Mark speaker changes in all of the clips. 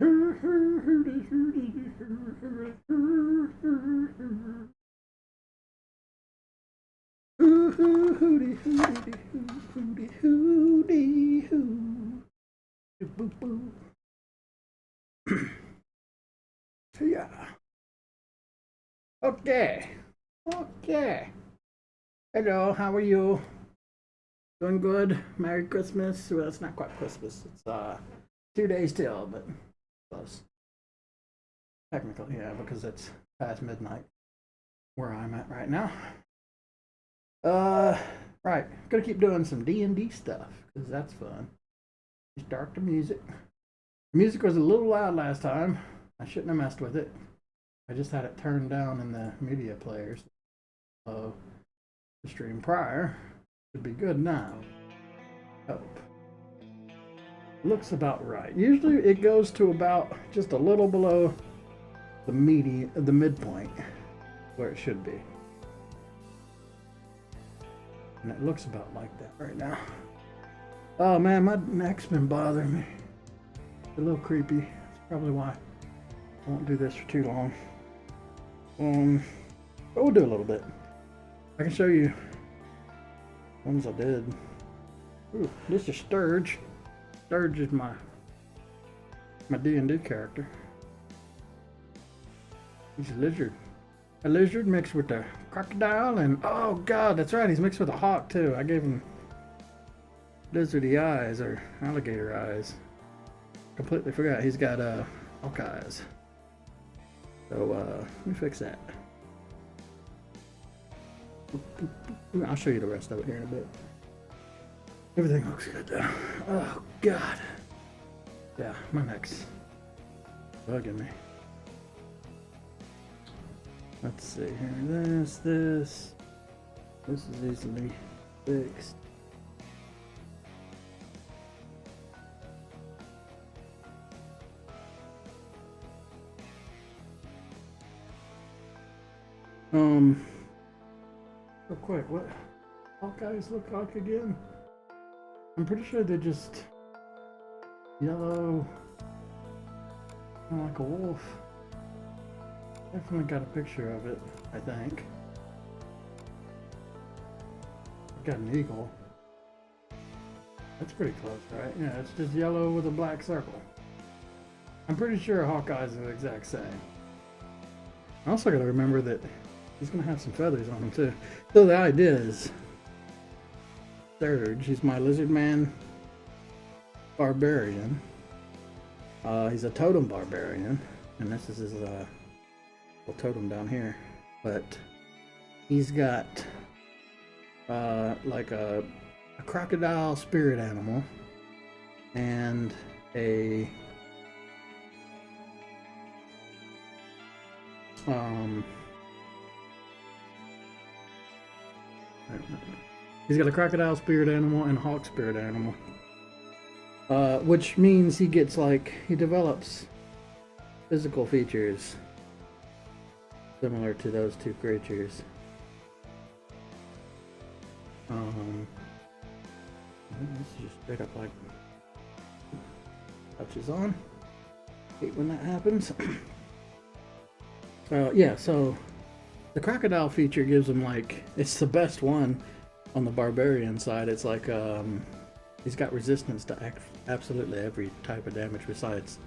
Speaker 1: Hooty, hooty, hooty, hooty, hoo. Boo, boo. Yeah. Okay. Okay. Hello, how are you? Doing good. Merry Christmas. Well, it's not quite Christmas. It's 2 days till, but close. Technically, yeah, because it's past midnight where I'm at right now. Uh, right. Gonna keep doing some D&D stuff because that's fun. Start the music. The music was a little loud last time. I shouldn't have messed with it. I just had it turned down in the media players. So the stream prior should be good now. Hope. Looks about right. Usually it goes to about just a little below the midpoint where it should be. And it looks about like that right now. Oh man, my neck's been bothering me. It's a little creepy. That's probably why I won't do this for too long. But we'll do a little bit. I can show you ones I did. Ooh, this is Sturge. Sturge is my D&D character. He's a lizard. A lizard mixed with a crocodile and oh god, that's right, he's mixed with a hawk too. I gave him lizardy eyes or alligator eyes. Completely forgot he's got hawk eyes. So let me fix that. I'll show you the rest of it here in a bit. Everything looks good though. Oh god. Yeah, my neck's bugging me. Let's see here. This is easily fixed. Real quick, what Hawkeyes look like again? I'm pretty sure they're just yellow, kind of like a wolf. Definitely got a picture of it, I think. I've got an eagle. That's pretty close, right? Yeah, it's just yellow with a black circle. I'm pretty sure Hawkeye's are the exact same. I also gotta remember that he's gonna have some feathers on him too. So the idea is Sturge, he's my lizard man barbarian. He's a totem barbarian, and this is his totem down here, but he's got like a crocodile spirit animal and a he's got a crocodile spirit animal and a hawk spirit animal, which means he develops physical features similar to those two creatures. This is just straight up like touches on. Hate when that happens. Yeah, so the crocodile feature gives him it's the best one on the barbarian side. It's like he's got resistance to absolutely every type of damage besides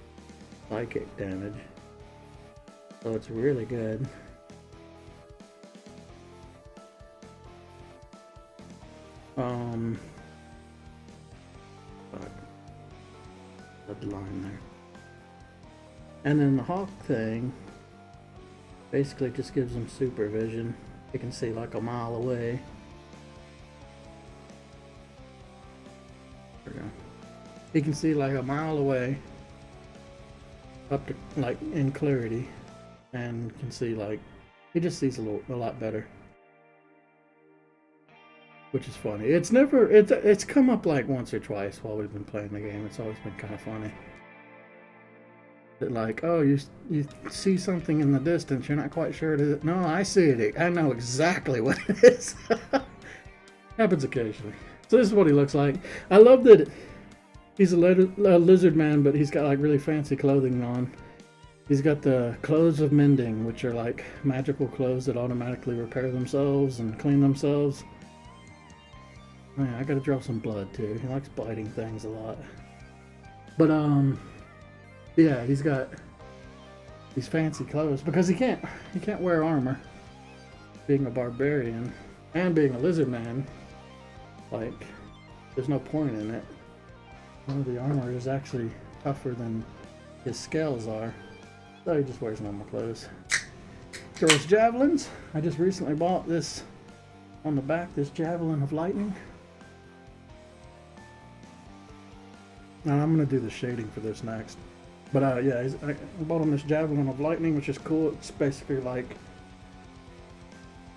Speaker 1: psychic damage. So it's really good. The line there. And then the hawk thing basically just gives him supervision. You can see like a mile away. There we go. He can see like a mile away up to in clarity, and can see he just sees a lot better, which is funny. It's come up once or twice while we've been playing the game. It's always been kind of funny that oh, you see something in the distance, you're not quite sure it is. No, I see it. I know exactly what it is. Happens occasionally. So this is what he looks like. I love that He's a lizard man, but he's got like really fancy clothing on. He's got the clothes of mending, which are like magical clothes that automatically repair themselves and clean themselves. Man, I gotta draw some blood too. He likes biting things a lot. But yeah, he's got these fancy clothes because he can't wear armor. Being a barbarian and being a lizard man, like, there's no point in it. The armor is actually tougher than his scales are. So he just wears normal clothes. Throws javelins. I just recently bought this on the back, this Javelin of Lightning. And I'm going to do the shading for this next. But yeah, I bought him this Javelin of Lightning, which is cool. It's basically like,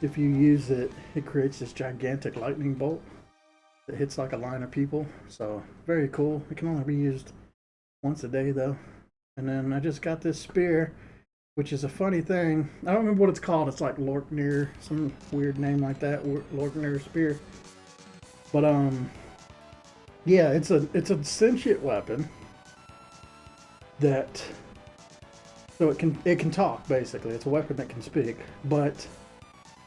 Speaker 1: if you use it, it creates this gigantic lightning bolt that hits like a line of people. So very cool. It can only be used once a day though. And then I just got this spear, which is a funny thing. I don't remember what it's called. It's like Lorknir, some weird name like that. Lorknir spear. But yeah, it's a sentient weapon that, so it can talk basically. It's a weapon that can speak, but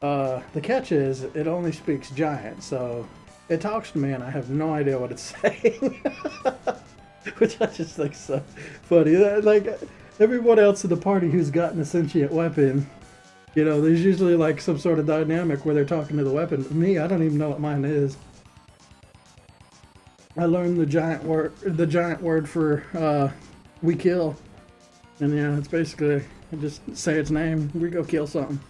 Speaker 1: the catch is it only speaks giant, so it talks to me and I have no idea what it's saying. Which I just think so funny. Like, everyone else in the party who's gotten a sentient weapon, you know, there's usually like some sort of dynamic where they're talking to the weapon. Me, I don't even know what mine is. I learned the giant word for we kill. And yeah, it's basically, I just say its name, we go kill something.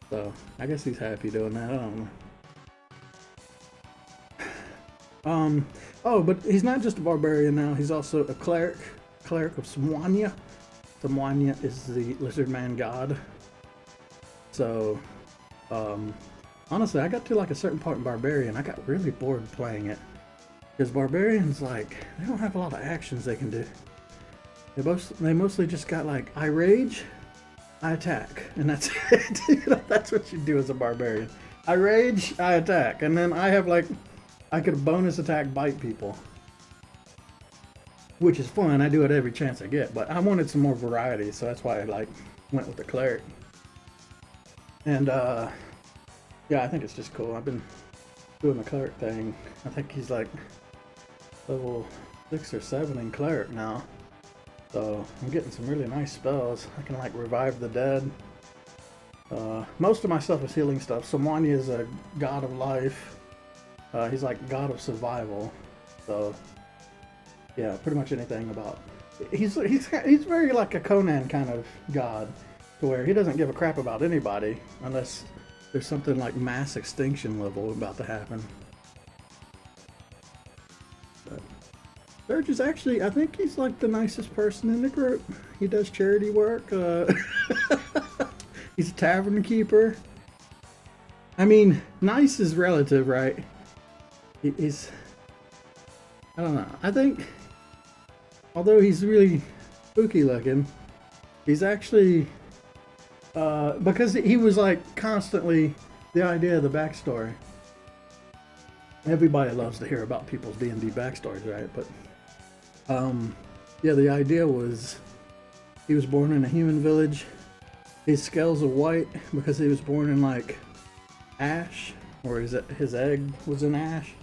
Speaker 1: So I guess he's happy doing that. I don't know. Oh, but he's not just a barbarian now. He's also a cleric of Sommwania. Sommwania is the lizard man god. So, honestly, I got to like a certain part in barbarian. I got really bored playing it because barbarians, like, they don't have a lot of actions they can do. They mostly just got like, I rage, I attack, and that's it. You know, that's what you do as a barbarian. I rage, I attack, and then I have like, I could bonus attack bite people, which is fun. I do it every chance I get, but I wanted some more variety, so that's why I like went with the cleric. And yeah, I think it's just cool. I've been doing the cleric thing. I think he's like level 6 or 7 in cleric now, so I'm getting some really nice spells. I can like revive the dead. Most of my stuff is healing stuff. Sommwania is a god of life. He's like god of survival, so yeah, pretty much anything about. He's very like a Conan kind of god, to where he doesn't give a crap about anybody unless there's something like mass extinction level about to happen. But Serge is actually, I think he's like the nicest person in the group. He does charity work. He's a tavern keeper. I mean, nice is relative, right? He's, I don't know. I think, although he's really spooky looking, he's actually, because he was like constantly the idea of the backstory. Everybody loves to hear about people's D&D backstories, right? But, yeah, the idea was he was born in a human village. His scales are white because he was born in like ash, or his egg was in ash.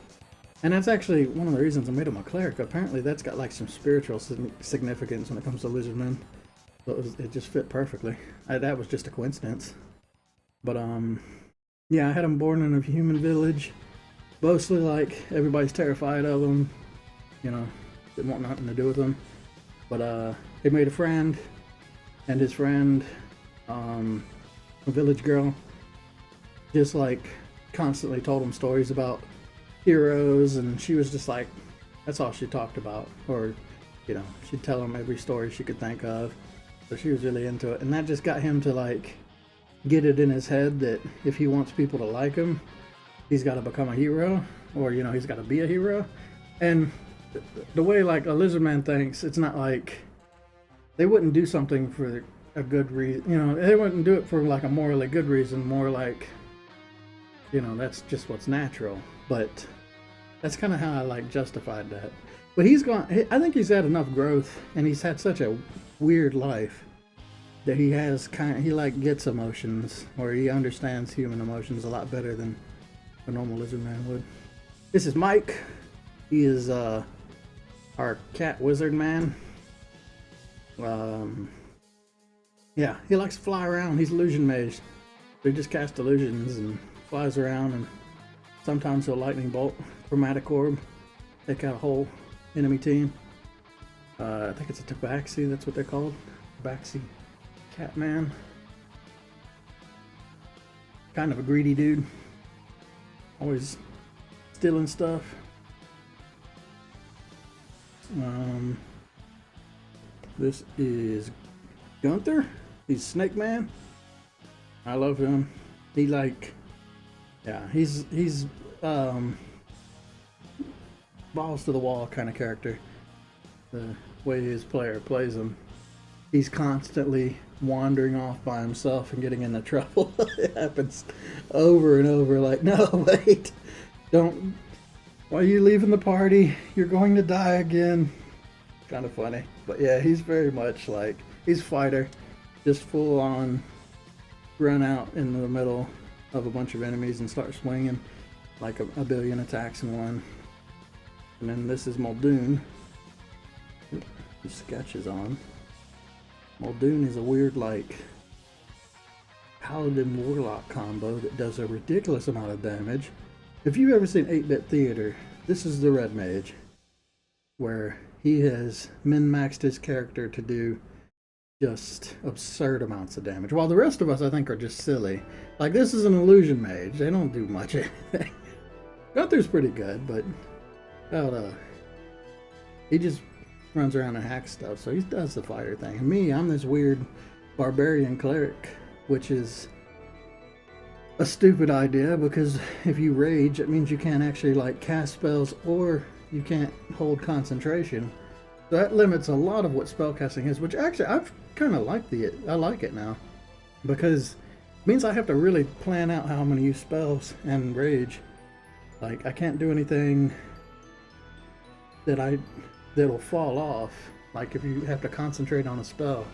Speaker 1: And that's actually one of the reasons I made him a cleric. Apparently that's got like some spiritual significance when it comes to lizardmen. So it just fit perfectly. That was just a coincidence. But yeah, I had him born in a human village. Mostly like everybody's terrified of him. You know, didn't want nothing to do with him. But he made a friend, and his friend, a village girl, just like constantly told him stories about heroes, and she was just like, that's all she talked about. Or, you know, she'd tell him every story she could think of. So she was really into it, and that just got him to like get it in his head that if he wants people to like him, he's got to become a hero, or, you know, he's got to be a hero. And the way like a lizardman thinks, it's not like they wouldn't do something for a good reason. You know, they wouldn't do it for like a morally good reason. More like, you know, that's just what's natural. But that's kind of how I like justified that. But he's gone. I think he's had enough growth, and he's had such a weird life that he has he like gets emotions, or he understands human emotions a lot better than a normal lizard man would. This is Mike. He is our cat wizard man. Yeah, he likes to fly around. He's illusion mage. So he just casts illusions and flies around, and sometimes he'll lightning bolt, chromatic orb, take out a whole enemy team. I think it's a tabaxi, that's what they're called. Tabaxi Catman. Kind of a greedy dude. Always stealing stuff. This is Gunther. He's Snake Man. I love him. He like, yeah, he's balls to the wall kind of character. The way his player plays him, he's constantly wandering off by himself and getting into trouble. It happens over and over. Like, no, wait, don't. Why are you leaving the party? You're going to die again. Kind of funny, but yeah, he's very much like, he's a fighter, just full on run out in the middle of a bunch of enemies and start swinging like a billion attacks in one. And then this is Muldoon. The sketch is on. Muldoon is a weird like Paladin Warlock combo that does a ridiculous amount of damage. If you've ever seen 8-Bit Theater, this is the Red Mage, where he has min-maxed his character to do just absurd amounts of damage, while the rest of us, I think, are just silly. Like, this is an illusion mage. They don't do much anything. Gunther's pretty good, but he just runs around and hacks stuff, so he does the fighter thing. And me, I'm this weird barbarian cleric, which is a stupid idea, because if you rage, it means you can't actually like cast spells, or you can't hold concentration. So that limits a lot of what spellcasting is, which actually I've kind of liked I like it now, because it means I have to really plan out how I'm going to use spells and rage. Like, I can't do anything that'll fall off. Like, if you have to concentrate on a spell,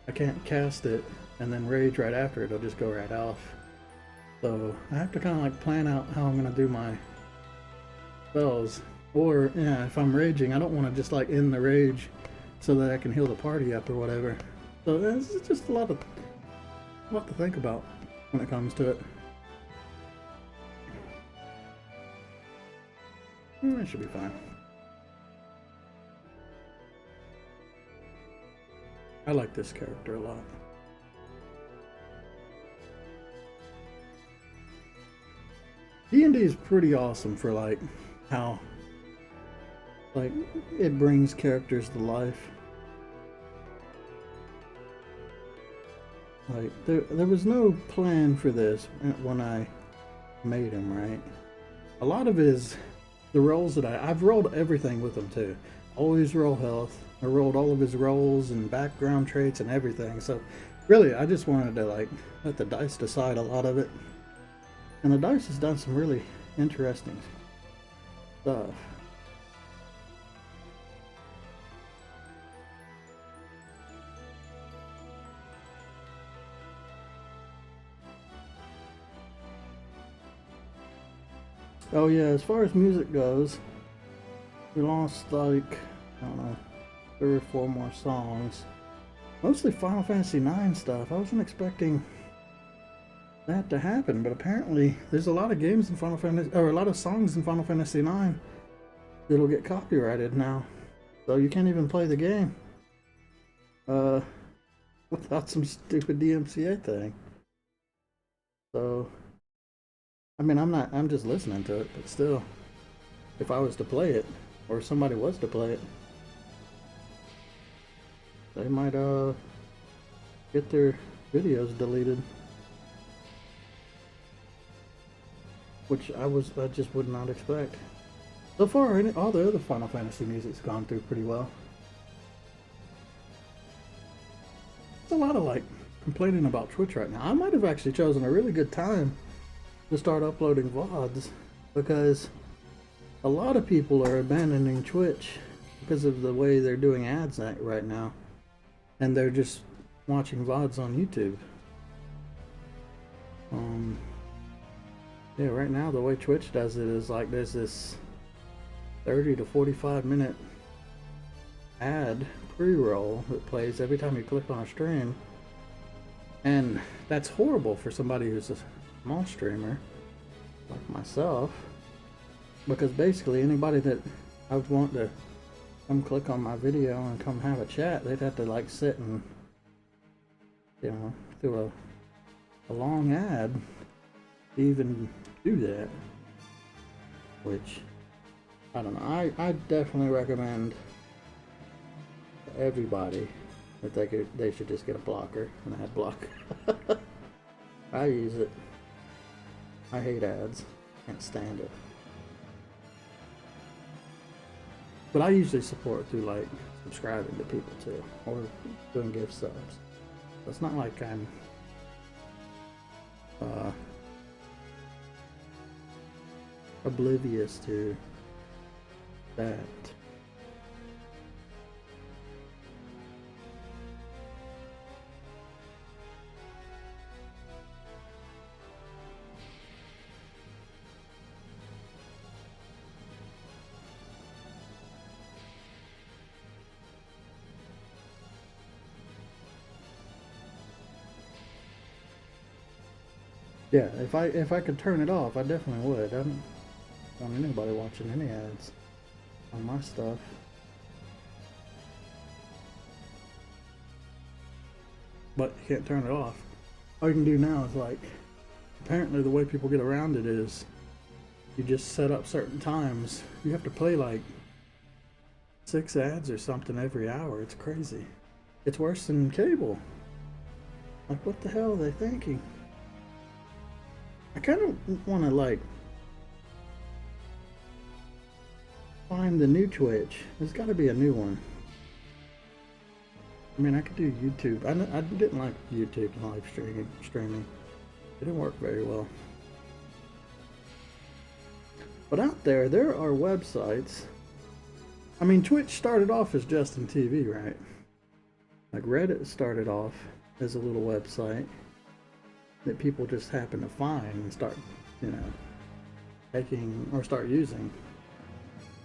Speaker 1: I can't cast it and then rage right after it. It'll just go right off. So I have to kind of like plan out how I'm going to do my spells. Or, yeah, if I'm raging, I don't want to just like end the rage so that I can heal the party up or whatever. So it's just a lot to think about when it comes to it. It should be fine. I like this character a lot. D&D is pretty awesome for like how like it brings characters to life. Like there was no plan for this when I made him, right? A lot of it is the rolls that I've rolled everything with him too. Always roll health. I rolled all of his rolls and background traits and everything. So really, I just wanted to like let the dice decide a lot of it. And the dice has done some really interesting stuff. Oh yeah, as far as music goes, we lost like, I don't know, 3 or 4 more songs. Mostly Final Fantasy IX stuff. I wasn't expecting that to happen, but apparently there's a lot of games in Final Fantasy, or a lot of songs in Final Fantasy IX that'll get copyrighted now. So you can't even play the game without some stupid DMCA thing. So I mean, I'm just listening to it, but still, if I was to play it, or somebody was to play it, they might get their videos deleted. Which I just would not expect. So far, all the other Final Fantasy music's gone through pretty well. It's a lot of like complaining about Twitch right now. I might have actually chosen a really good time to start uploading VODs, because a lot of people are abandoning Twitch because of the way they're doing ads right now, and they're just watching VODs on YouTube. Yeah, right now the way Twitch does it is like there's this 30 to 45 minute ad pre-roll that plays every time you click on a stream, and that's horrible for somebody who's a small streamer like myself, because basically anybody that I would want to come click on my video and come have a chat, they'd have to like sit and, you know, through a long ad to even do that, which I don't know. I definitely recommend to everybody that they should just get a blocker, an ad blocker. I use it. I hate ads. Can't stand it. But I usually support through like subscribing to people too, or doing gift subs. So it's not like I'm oblivious to that. Yeah, if I could turn it off, I definitely would. I don't want anybody watching any ads on my stuff. But you can't turn it off. All you can do now is like, apparently the way people get around it is you just set up certain times. You have to play like 6 ads or something every hour. It's crazy. It's worse than cable. Like, what the hell are they thinking? I kind of want to like find the new Twitch. There's got to be a new one. I mean, I could do YouTube. I didn't like YouTube live streaming. It didn't work very well. But out there are websites. I mean, Twitch started off as Justin TV, right? Like Reddit started off as a little website that people just happen to find and start, you know, taking or start using.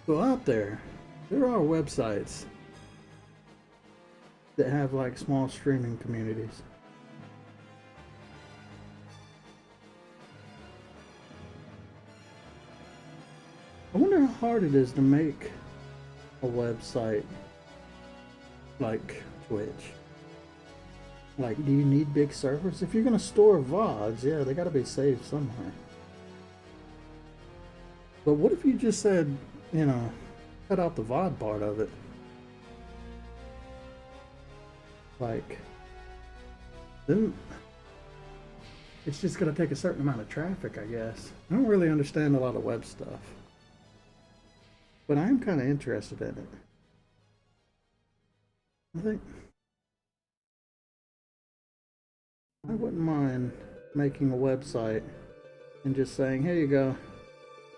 Speaker 1: So out there are websites that have like small streaming communities. I wonder how hard it is to make a website like Twitch. Like, do you need big servers? If you're gonna store VODs, yeah, they gotta be saved somewhere. But what if you just said, you know, cut out the VOD part of it? Like, then it's just gonna take a certain amount of traffic, I guess. I don't really understand a lot of web stuff, but I am kind of interested in it. I think I wouldn't mind making a website and just saying, here you go,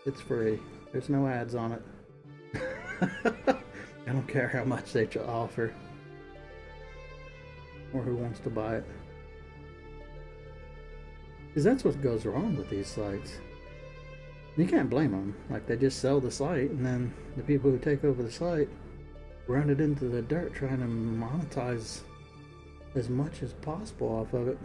Speaker 1: it's free. There's no ads on it. I don't care how much they offer or who wants to buy it. Because that's what goes wrong with these sites. You can't blame them. Like, they just sell the site, and then the people who take over the site run it into the dirt trying to monetize as much as possible off of it.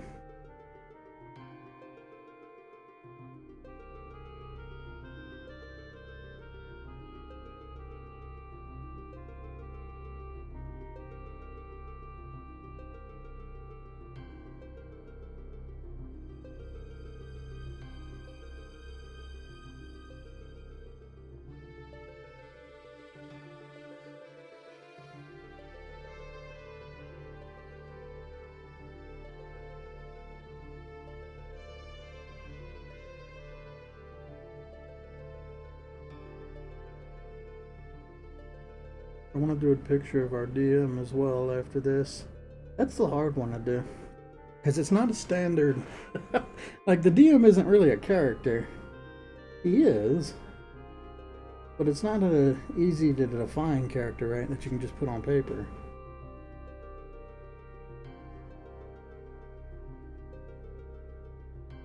Speaker 1: I want to do a picture of our DM as well after this. That's the hard one to do. Because it's not a standard... like, the DM isn't really a character. He is. But it's not a easy to define character, right? That you can just put on paper.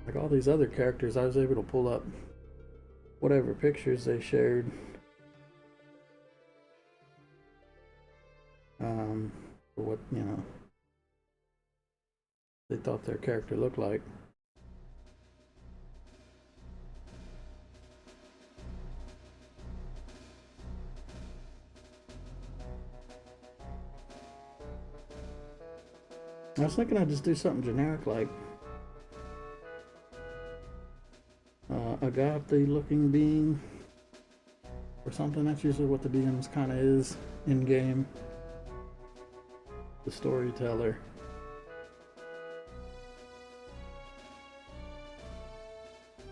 Speaker 1: Like all these other characters, I was able to pull up whatever pictures they shared. For what, you know, they thought their character looked like. I was thinking I'd just do something generic like a godly looking being or something. That's usually what the DMs kind of is in game. The storyteller.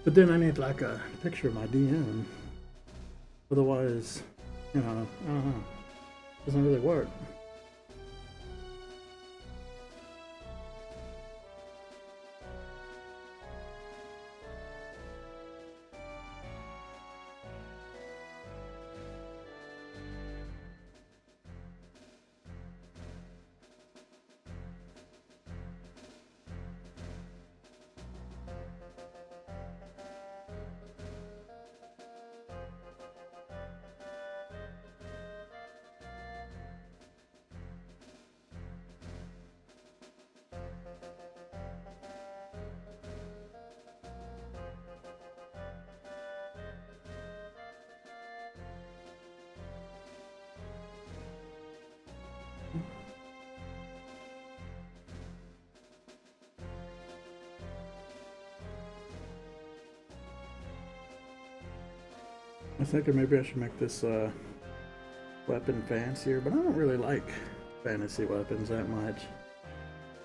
Speaker 1: But then I need like a picture of my DM. Otherwise, you know, I don't know. Doesn't really work. I was thinking maybe I should make this weapon fancier, but I don't really like fantasy weapons that much.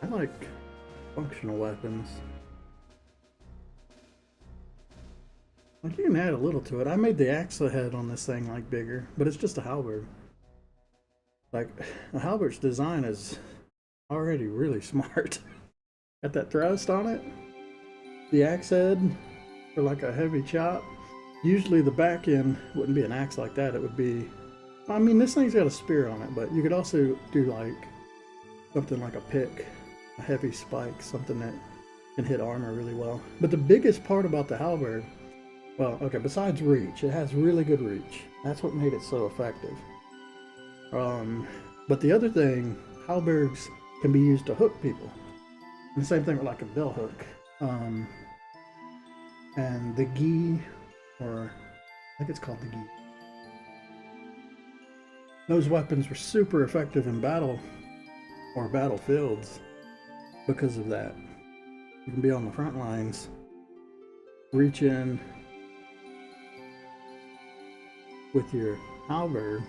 Speaker 1: I like functional weapons. Like you can add a little to it. I made the axe head on this thing like bigger, but it's just a halberd. Like a halberd's design is already really smart. Got that thrust on it. The axe head for like a heavy chop. Usually the back end wouldn't be an axe like that. It would be, I mean, this thing's got a spear on it, but you could also do like something like a pick, a heavy spike, something that can hit armor really well. But the biggest part about the halberd, well, okay, besides reach, it has really good reach. That's what made it so effective. But the other thing, halberds can be used to hook people. And the same thing with like a bill hook. And the gi, or I think it's called the gi. Those weapons were super effective in battle or battlefields because of that. You can be on the front lines, reach in with your halberd,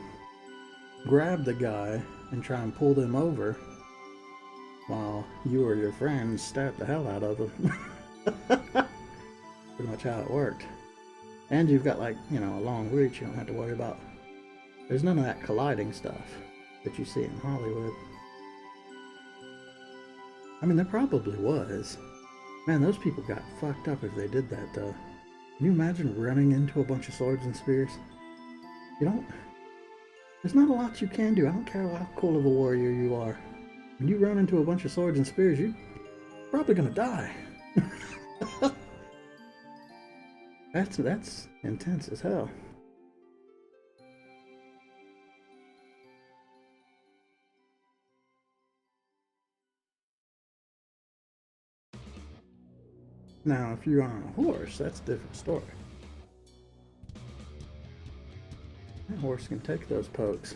Speaker 1: grab the guy, and try and pull them over while you or your friends stab the hell out of them. Pretty much how it worked. And you've got like, you know, a long reach. You don't have to worry about, there's none of that colliding stuff that you see in Hollywood. I mean, there probably was. Man, those people got fucked up if they did that though. Can you imagine running into a bunch of swords and spears? You don't, there's not a lot you can do. I don't care how cool of a warrior you are. When you run into a bunch of swords and spears, you're probably gonna die. That's intense as hell. Now, if you're on a horse, that's a different story. That horse can take those pokes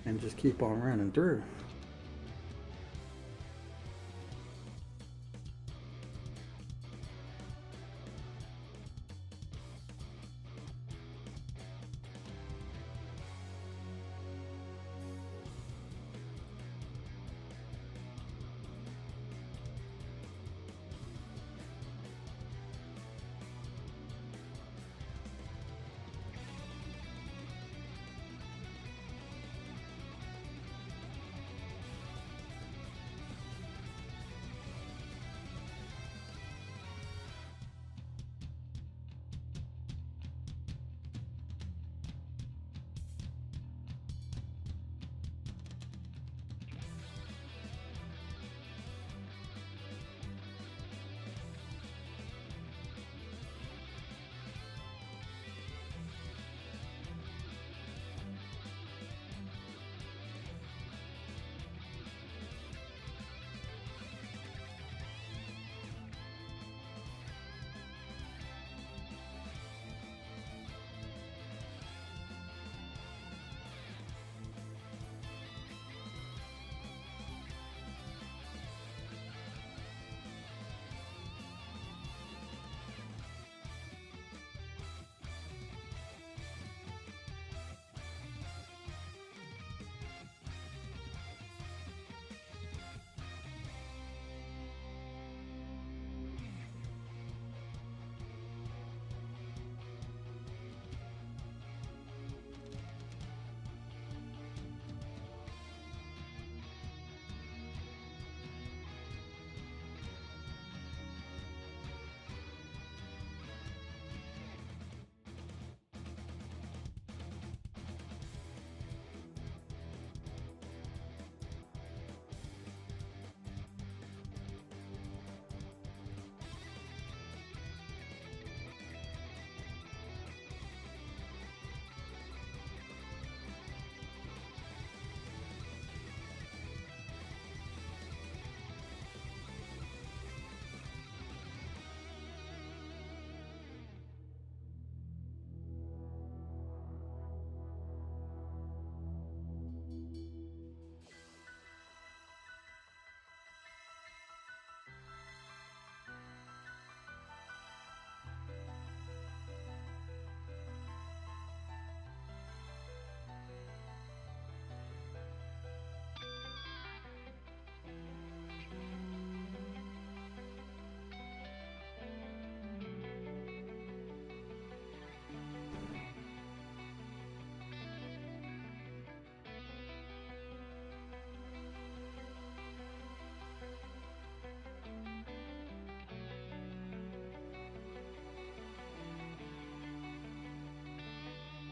Speaker 1: and just keep on running through.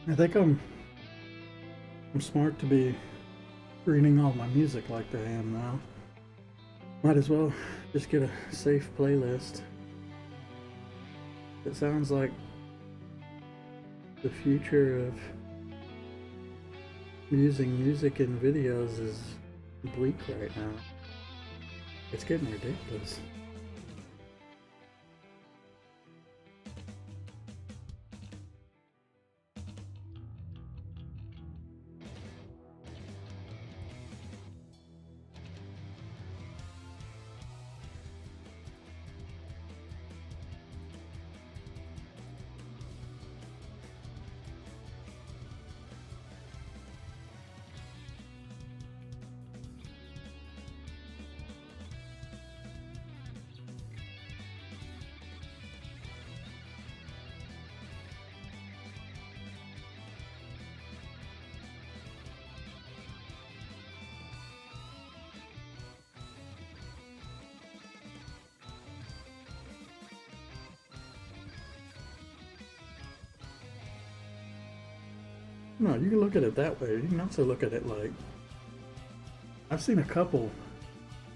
Speaker 1: I think I'm smart to be reading all my music like I am now. Might as well just get a safe playlist. It sounds like the future of using music in videos is bleak right now. It's getting ridiculous. No, you can look at it that way. You can also look at it like I've seen a couple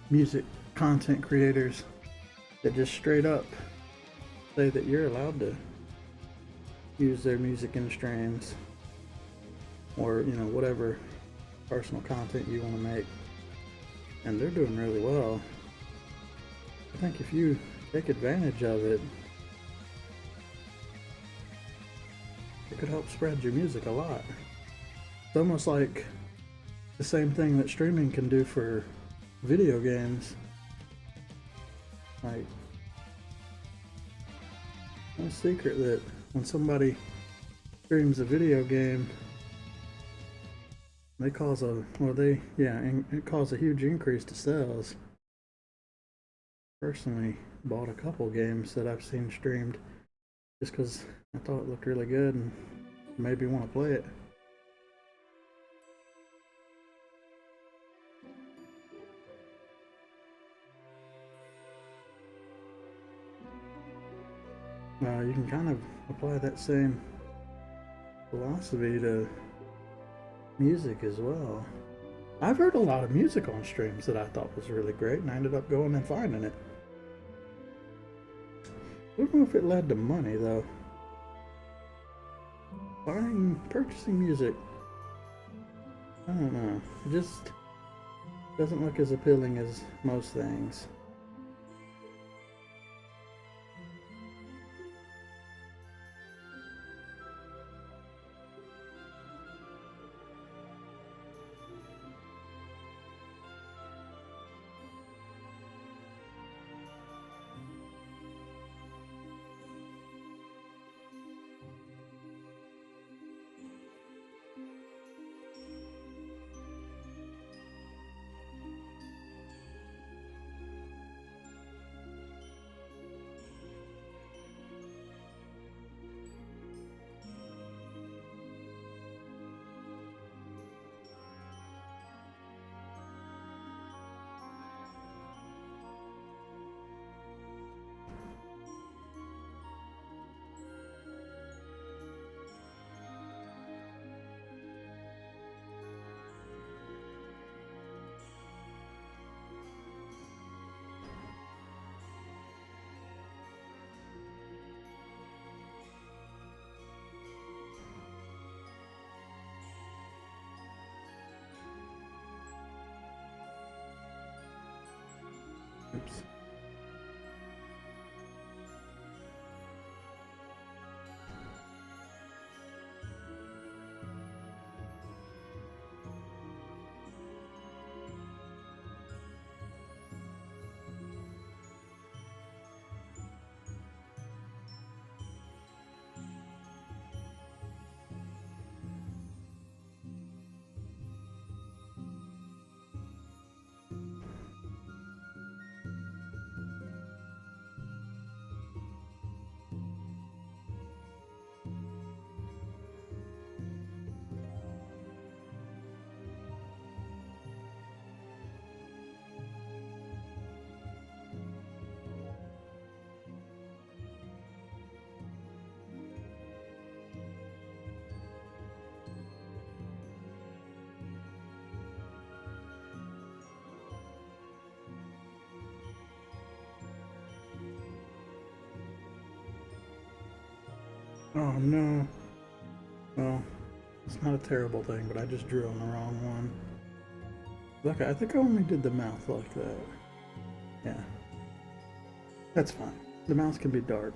Speaker 1: music content creators that just straight up say that you're allowed to use their music in streams or, you know, whatever personal content you want to make. And they're doing really well. I think if you take advantage of it, it could help spread your music a lot. It's almost like the same thing that streaming can do for video games. Like, no secret that when somebody streams a video game, they cause a, well, it caused a huge increase to sales. Personally, bought a couple games that I've seen streamed just because I thought it looked really good and made me want to play it. You can kind of apply that same philosophy to music as well. I've heard a lot of music on streams that I thought was really great, and I ended up going and finding it. I don't know if it led to money though. Purchasing music, I don't know. It just doesn't look as appealing as most things. Oops. Oh no. Well, it's not a terrible thing, but I just drew on the wrong one. Look, I think I only did the mouth like that. Yeah. That's fine. The mouth can be dark.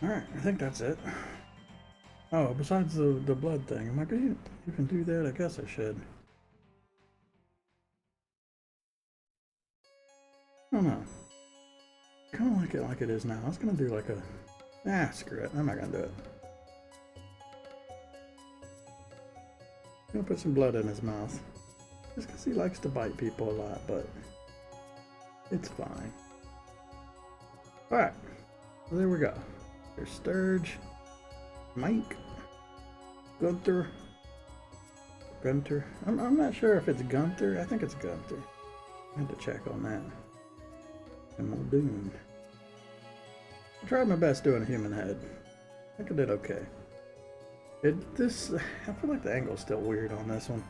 Speaker 1: Alright, I think that's it. Oh, besides the blood thing, am I gonna even do that? I guess I should. I don't know. I kind of like it is now. I was gonna do like a... Ah, screw it. I'm not gonna do it. I'm gonna put some blood in his mouth. Just because he likes to bite people a lot, but it's fine. Alright, well, there we go. There's Sturge, Mike, Gunther. I'm not sure if it's Gunther. I think it's Gunther. I had to check on that. And Muldoon. I tried my best doing a human head. I think I did okay. I feel like the angle's still weird on this one.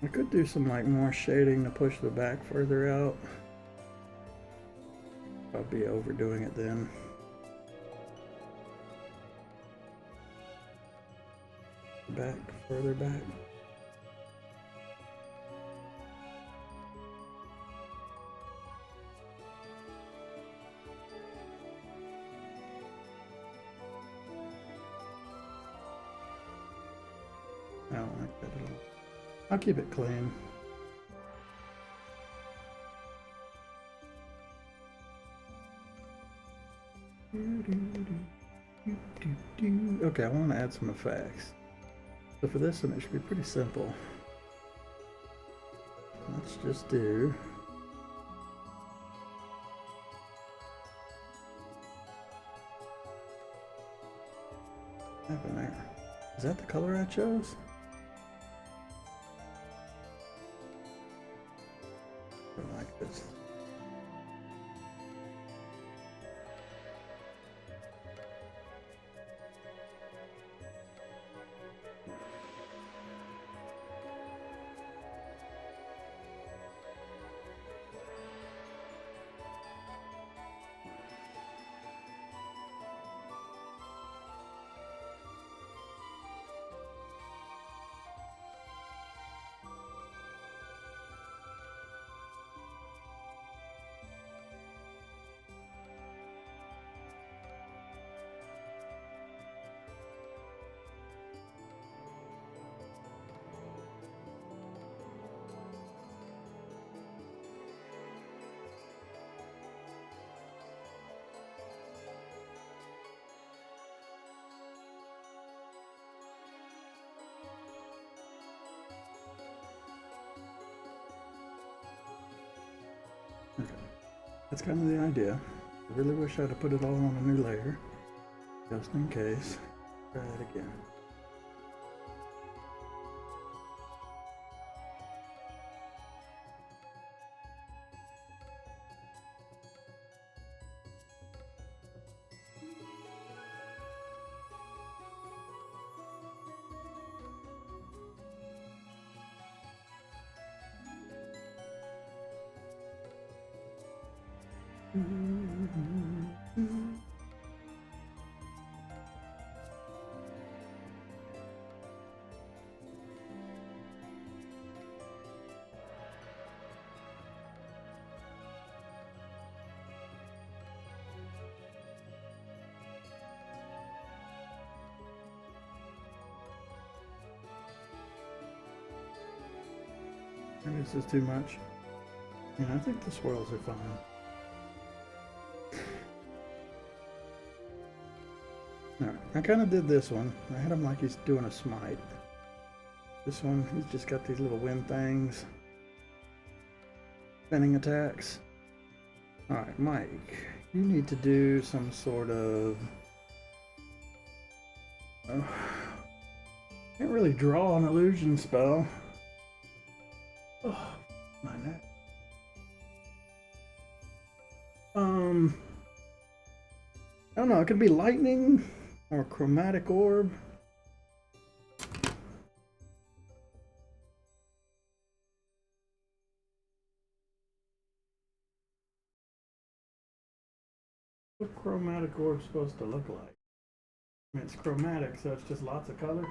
Speaker 1: I could do some like more shading to push the back further out. I'll be overdoing it then. Back, further back. I don't like that at all. I'll keep it clean. Okay, I want to add some effects. So for this one, it should be pretty simple. Let's just do... What happened there? Is that the color I chose? I like this. Okay. That's kind of the idea. I really wish I'd have put it all on a new layer, just in case. Try it again. Maybe this is too much. Yeah, I think the swirls are fine. Alright, I kind of did this one. I had him like he's doing a smite. This one, he's just got these little wind things. Spinning attacks. Alright, Mike, you need to do some sort of... can't really draw an illusion spell. Oh, my neck. I don't know, it could be lightning or chromatic orb. What's chromatic orb supposed to look like? I mean, it's chromatic, so it's just lots of color.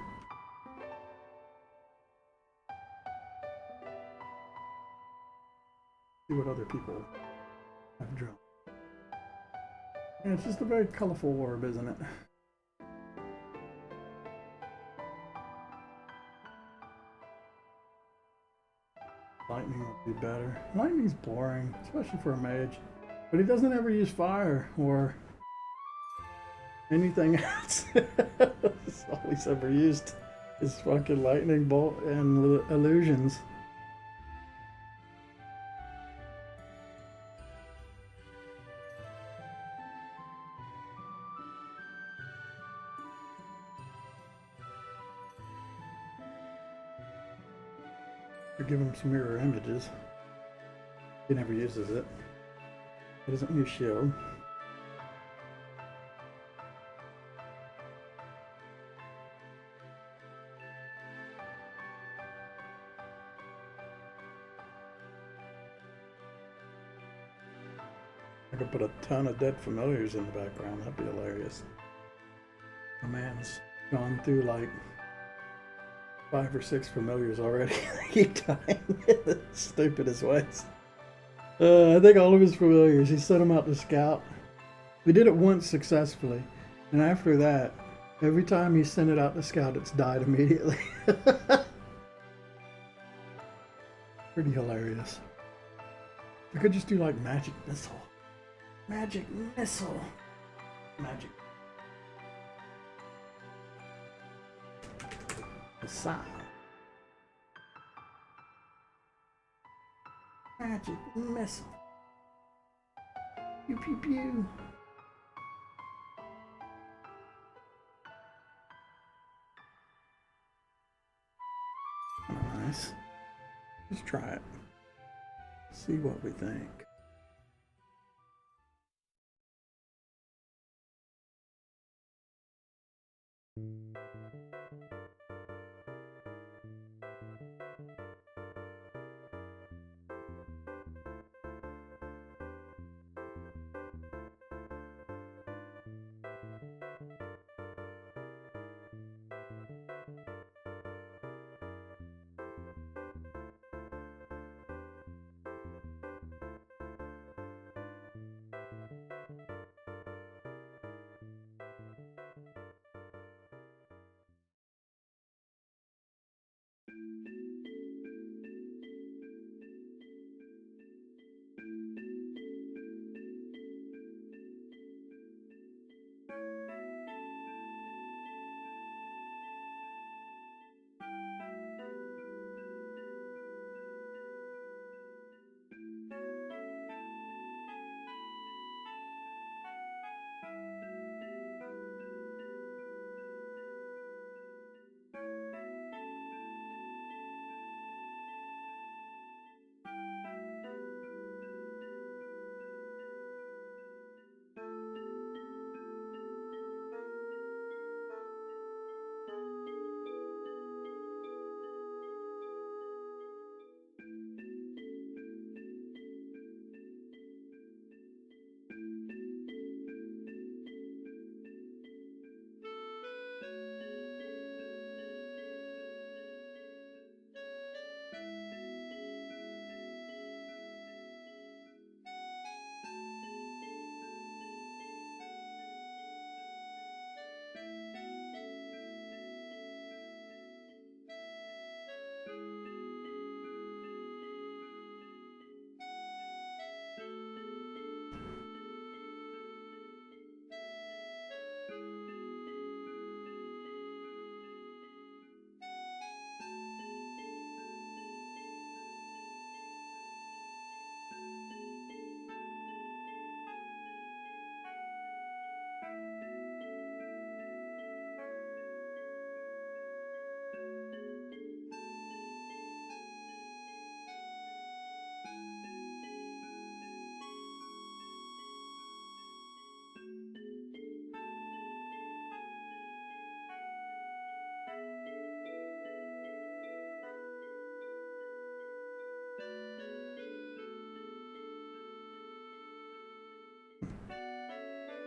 Speaker 1: See what other people have drawn. And it's just a very colorful orb, isn't it? Lightning would be better. Lightning's boring, especially for a mage. But he doesn't ever use fire or anything else. That's all he's ever used is fucking lightning bolt and illusions. Or give him some mirror images. He never uses it. He doesn't use shield. I could put a ton of dead familiars in the background. That'd be hilarious. A man's gone through like 5 or 6 familiars already. Keep dying in the stupidest ways. I think all of his familiars, he sent them out to scout. We did it once successfully, and after that, every time he sent it out to scout, it's died immediately. Pretty hilarious. I could just do like magic missile. Magic missile. Magic. Missile. Magic missile. Pew pew pew. Nice. Let's try it. See what we think.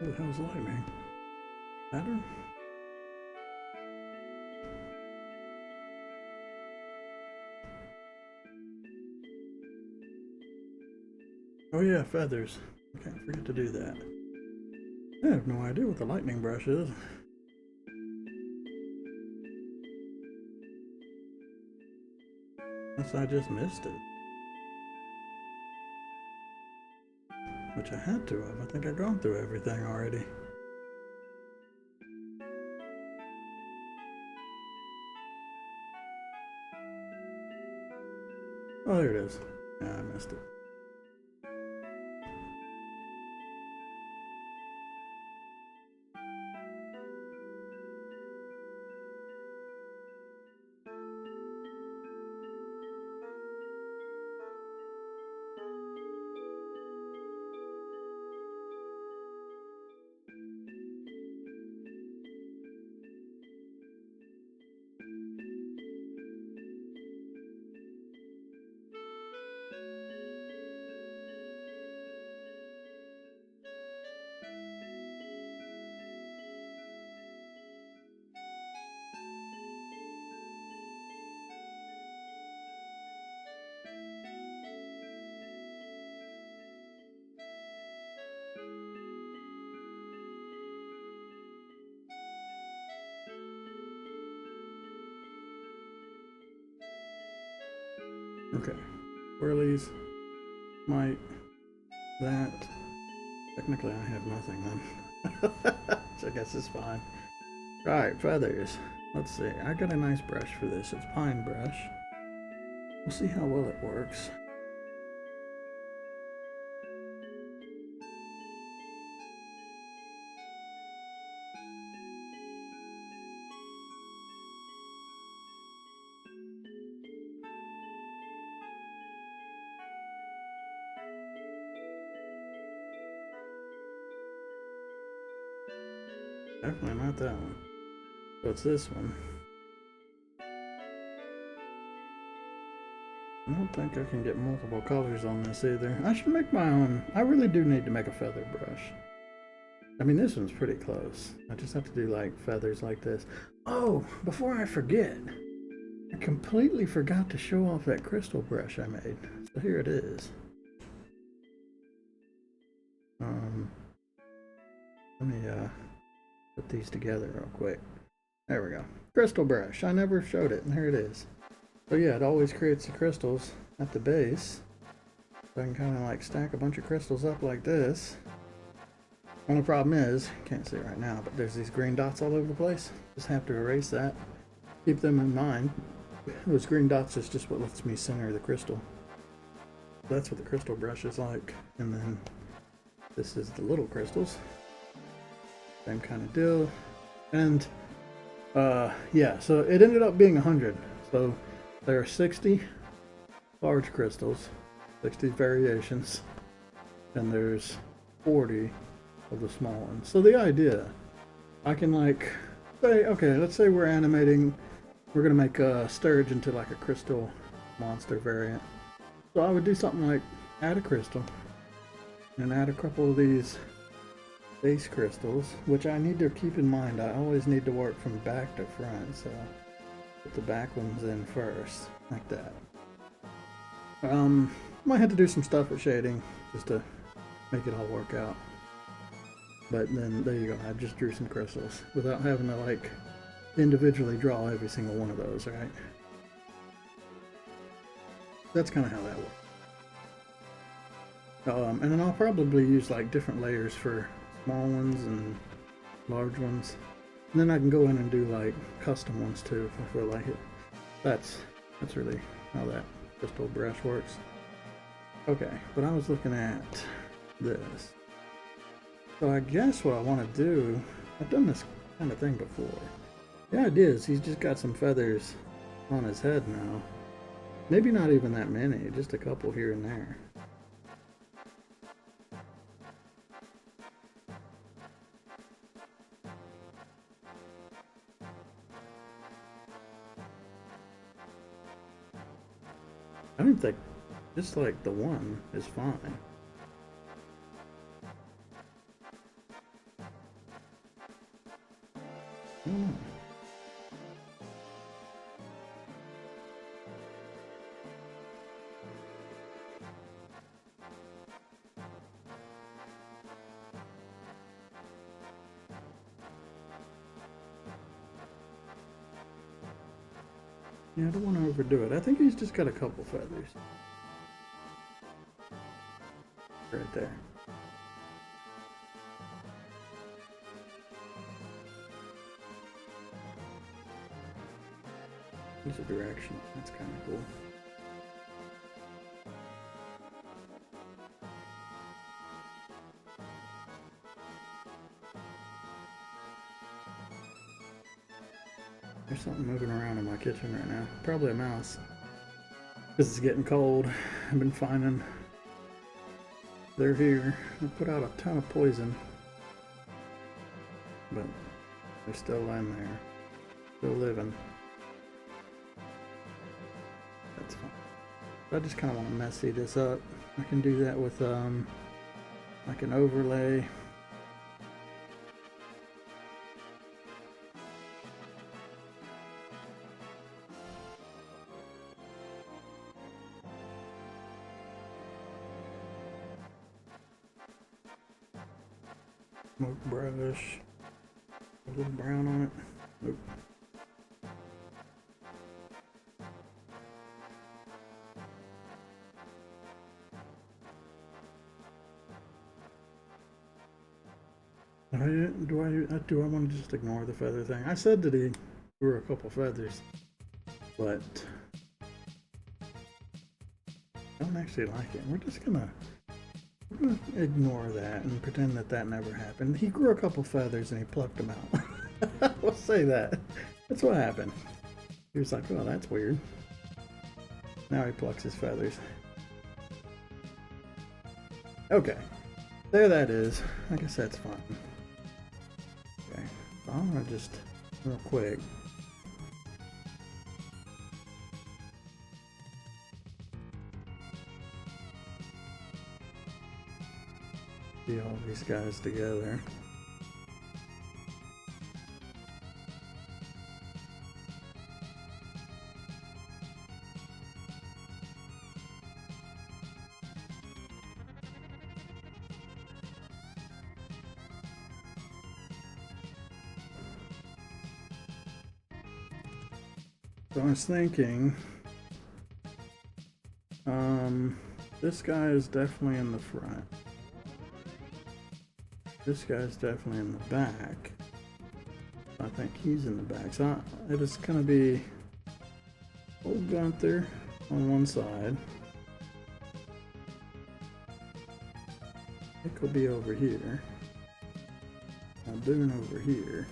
Speaker 1: What the hell's lightning? Matter? Oh yeah, feathers. I can't forget to do that. I have no idea what the lightning brush is. Unless I just missed it. Which I had to have. I think I've gone through everything already. Oh, there it is. Yeah, I missed it. Okay. Whirlies. Might. That. Technically, I have nothing then. So I guess it's fine. Alright, feathers. Let's see. I got a nice brush for this. It's pine brush. We'll see how well it works. Definitely not that one. So it's this one. I don't think I can get multiple colors on this either. I should make my own. I really do need to make a feather brush. I mean, this one's pretty close. I just have to do like feathers like this. Oh, before I forget, I completely forgot to show off that crystal brush I made. So here it is. Let me put these together real quick. There we go. Crystal brush. I never showed it, and here it is. So yeah, it always creates the crystals at the base. So I can kind of like stack a bunch of crystals up like this. Only problem is, can't see it right now, but there's these green dots all over the place. Just have to erase that. Keep them in mind. Those green dots is just what lets me center the crystal. That's what the crystal brush is like. And then this is the little crystals. Same kind of deal. And yeah, so it ended up being 100. So there are 60 large crystals, 60 variations, and there's 40 of the small ones. So the idea, I can like say, okay, let's say we're animating, we're gonna make a Sturge into like a crystal monster variant. So I would do something like add a crystal and add a couple of these base crystals, which I need to keep in mind. I always need to work from back to front, so put the back ones in first, like that. Might have to do some stuff with shading just to make it all work out. But then there you go, I just drew some crystals without having to like individually draw every single one of those, right? That's kind of how that works. And then I'll probably use like different layers for small ones and large ones. And then I can go in and do like custom ones too if I feel like it. That's really how that crystal brush works. Okay, but I was looking at this. So I guess what I want to do, I've done this kind of thing before. The idea is he's just got some feathers on his head now. Maybe not even that many, just a couple here and there. I don't think just like the one is fine. I don't know. Yeah, I don't want to overdo it. I think he's just got a couple feathers. Right there. There's a direction. That's kind of cool. There's something moving around in my kitchen right now. Probably a mouse. This is getting cold. I've been finding they're here. I put out a ton of poison, but they're still in there, still living. That's fine. I just kind of want to messy this up. I can do that with like an overlay. Smoke brush. A little brown on it. Nope. Do I want to just ignore the feather thing? I said that he grew a couple feathers, but I don't actually like it. We're gonna ignore that and pretend that that never happened. He grew a couple feathers and he plucked them out. We'll say that. That's what happened. He was like, oh, that's weird. Now he plucks his feathers. Okay. There that is. I guess that's fine. Okay. So I'm gonna just, real quick, see all these guys together. So I was thinking, this guy is definitely in the front. This guy's definitely in the back. I think he's in the back. So it is going to be old Gunther on one side. Nick will be over here. Muldoon over here.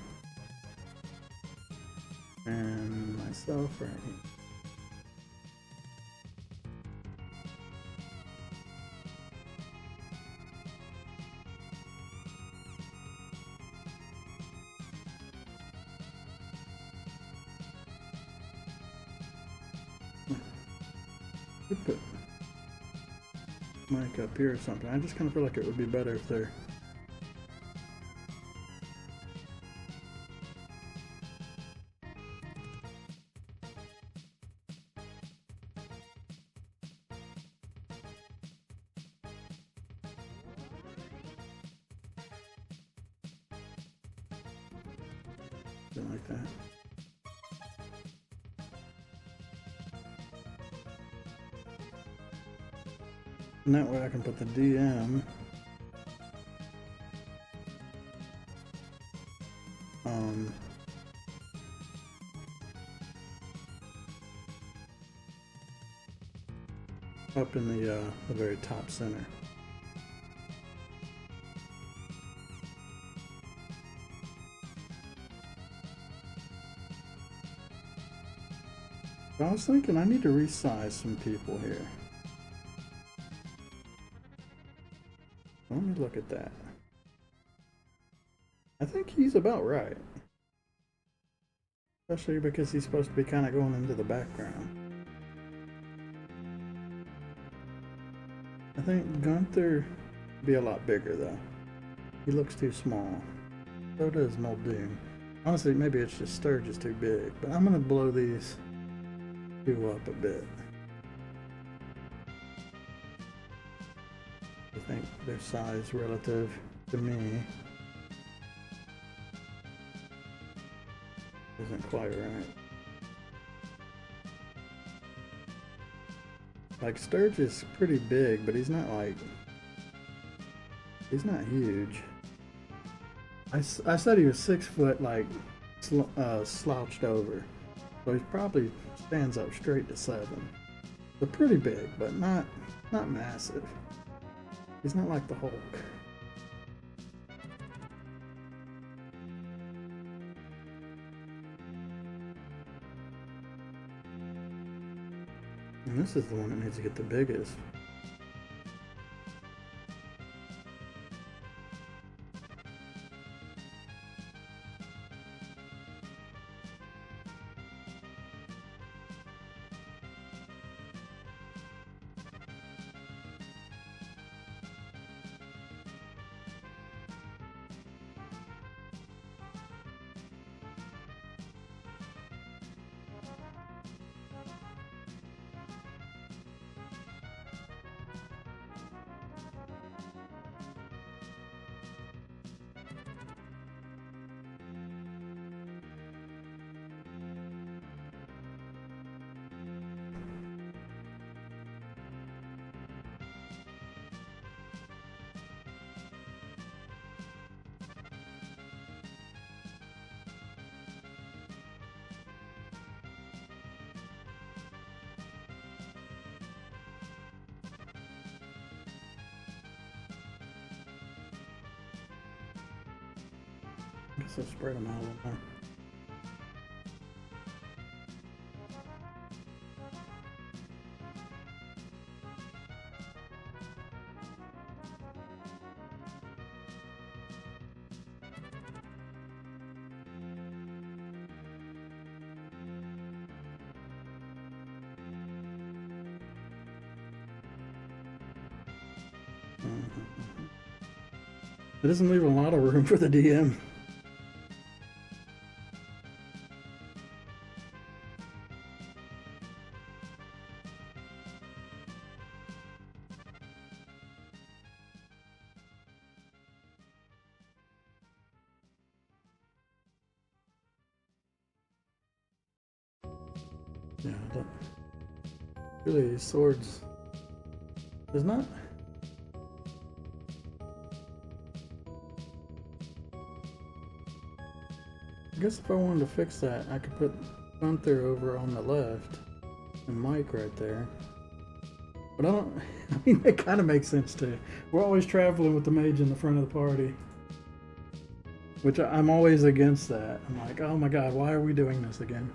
Speaker 1: And myself right here. Could put Mike up here or something. I just kind of feel like it would be better if they're like that. And that way I can put the DM up in the very top center. I was thinking I need to resize some people here. Let me look at that. I think he's about right. Especially because he's supposed to be kind of going into the background. I think Gunther would be a lot bigger though. He looks too small. So does Muldoon. Honestly, maybe it's just Sturge is too big, but I'm gonna blow these two up a bit. I think their size relative to me isn't quite right. Like Sturge is pretty big, but he's not huge. I said he was 6 foot, like slouched over, so he probably stands up straight to 7. They're pretty big, but not massive. He's not like the Hulk. And this is the one that needs to get the biggest. I guess I'll spread them out a little more. It doesn't leave a lot of room for the DM. Yeah, really, these swords. There's not. I guess if I wanted to fix that, I could put Gunther over on the left and Mike right there. But I don't. I mean, that kind of makes sense too. We're always traveling with the mage in the front of the party, which I'm always against that. I'm like, oh my god, why are we doing this again?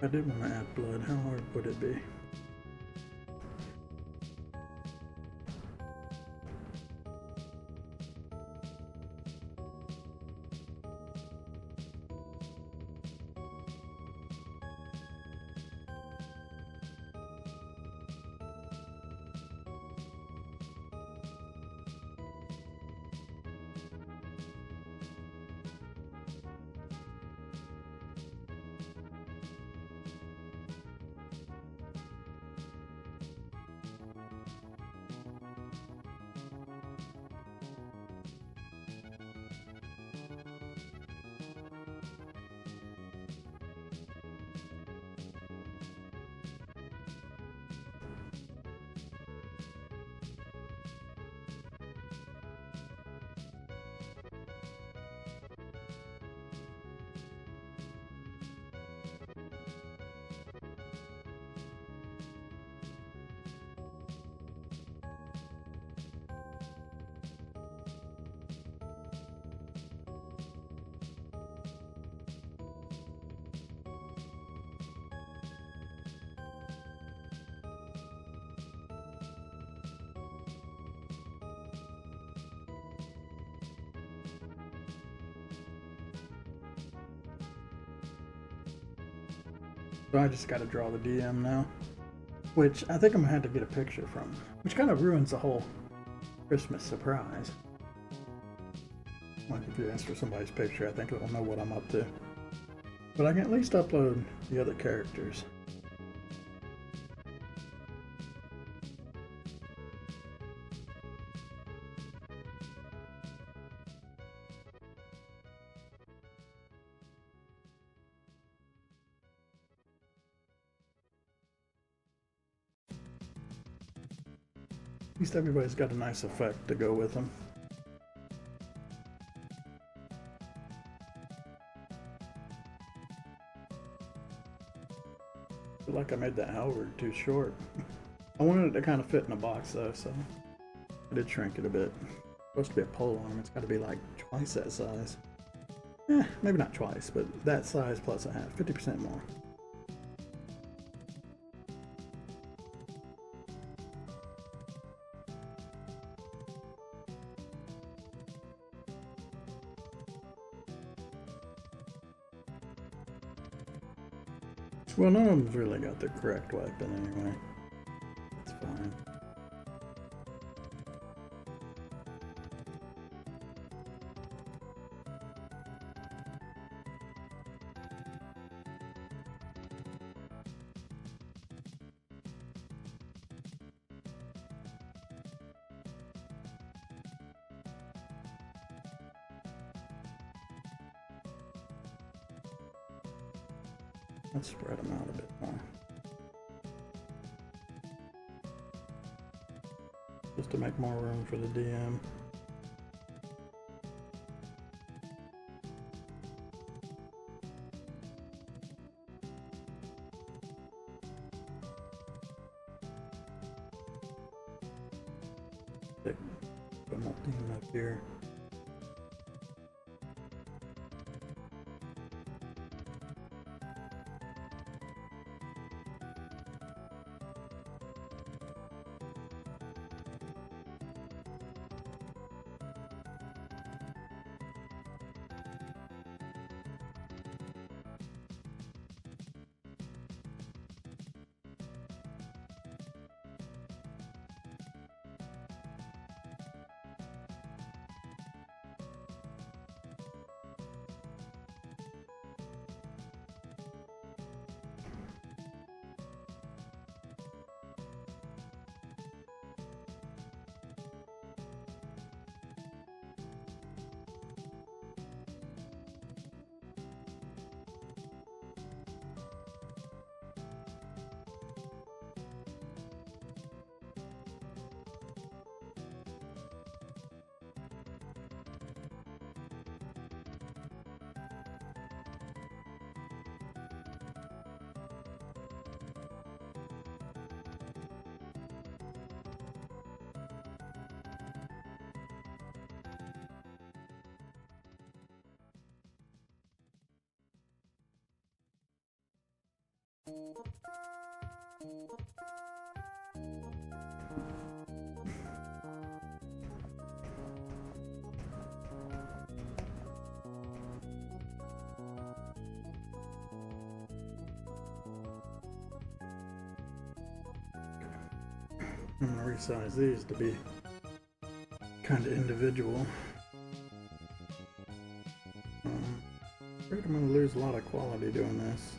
Speaker 1: I did want to add blood. How hard would it be? So I just got to draw the DM now, which I think I'm gonna have to get a picture from, which kind of ruins the whole Christmas surprise. Like if you ask for somebody's picture, I think it'll know what I'm up to. But I can at least upload the other characters. At least everybody's got a nice effect to go with them. I feel like I made that halberd too short. I wanted it to kind of fit in a box though, so I did shrink it a bit. It's supposed to be a pole arm, it's got to be like twice that size. Maybe not twice, but that size plus a half, 50% more. Well, none of them's really got the correct weapon anyway. It's fine. Let's spread them out a bit more. Just to make more room for the DM. Put my DM up here. I'm gonna resize these to be kind of individual. I'm afraid I'm gonna lose a lot of quality doing this.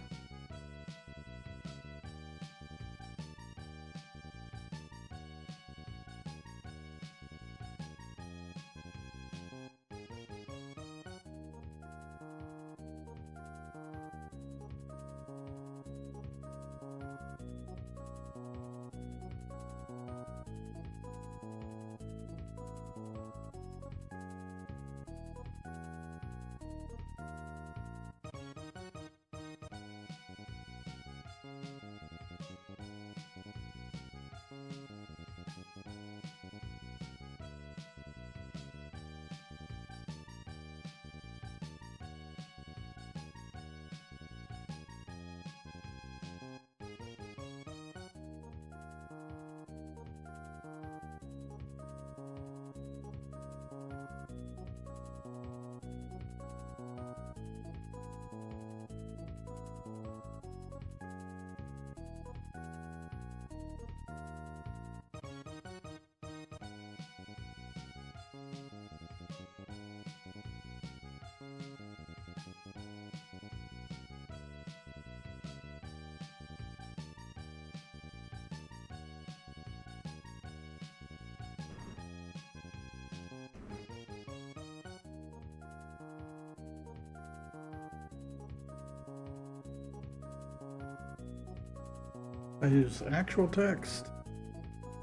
Speaker 1: I use actual text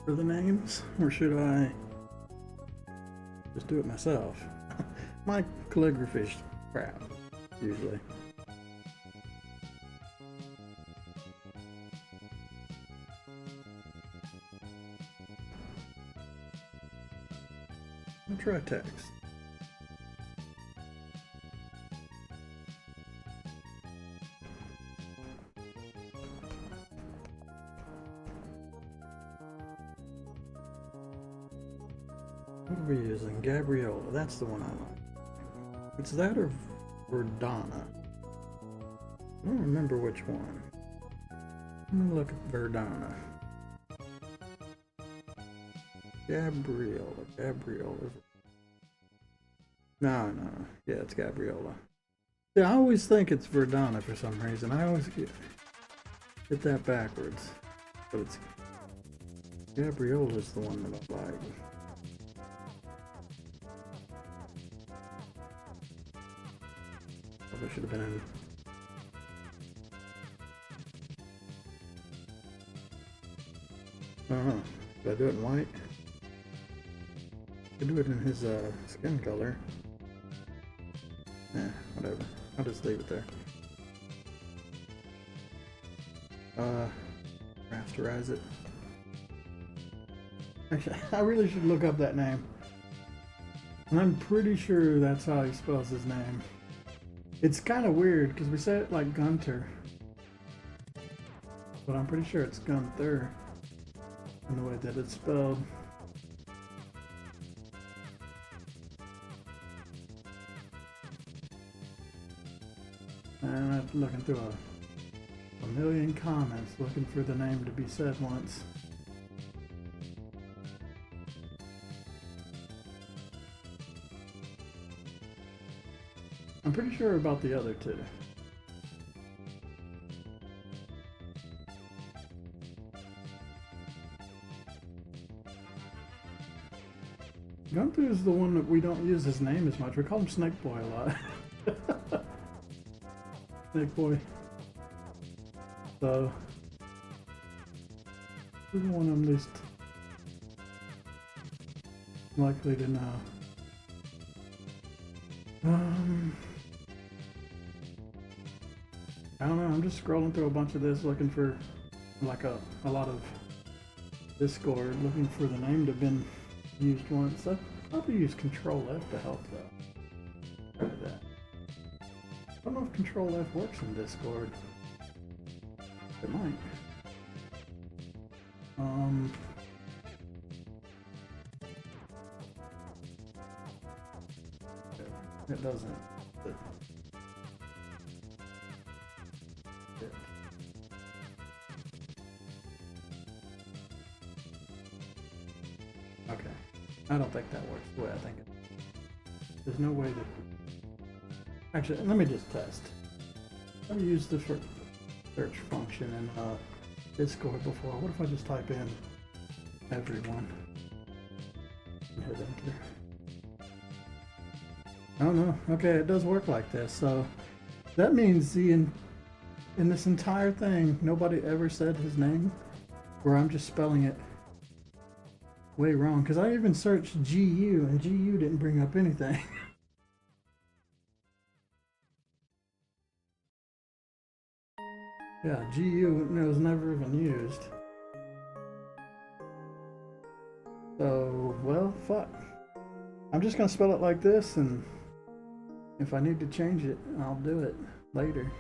Speaker 1: for the names, or should I just do it myself? My calligraphy's crap, usually. I'll try text. What are we using? Gabriola. That's the one I like. It's that or Verdana. I don't remember which one. I'm gonna look at Verdana. Gabriola. No. Yeah, it's Gabriola. Yeah, I always think it's Verdana for some reason. I always get that backwards. But it's Gabriola's the one that I like. Probably should have been in. Did I do it in white? I could do it in his skin color. Whatever. I'll just leave it there. Rasterize it. Actually, I really should look up that name. And I'm pretty sure that's how he spells his name. It's kind of weird because we say it like Gunter. But I'm pretty sure it's Gunther in the way that it's spelled. And I'm looking through a million comments looking for the name to be said once. I'm pretty sure about the other two. Gunther is the one that we don't use his name as much. We call him Snake Boy a lot. Snake Boy. So, we're the one I'm least likely to know. I don't know, I'm just scrolling through a bunch of this looking for like a lot of Discord, looking for the name to have been used once. I'll probably use Control F to help though. Try that. I don't know if Control F works in Discord. It might. It doesn't. But okay. I don't think that works the way I think it. There's no way that. Actually, let me just test. I've used the search function in Discord before. What if I just type in everyone and hit enter? Oh no. Okay, it does work like this. So that means in this entire thing, nobody ever said his name, or I'm just spelling it way wrong. Because I even searched GU and GU didn't bring up anything. Yeah, GU was never even used. So, well, fuck. I'm just gonna spell it like this, and if I need to change it, I'll do it later.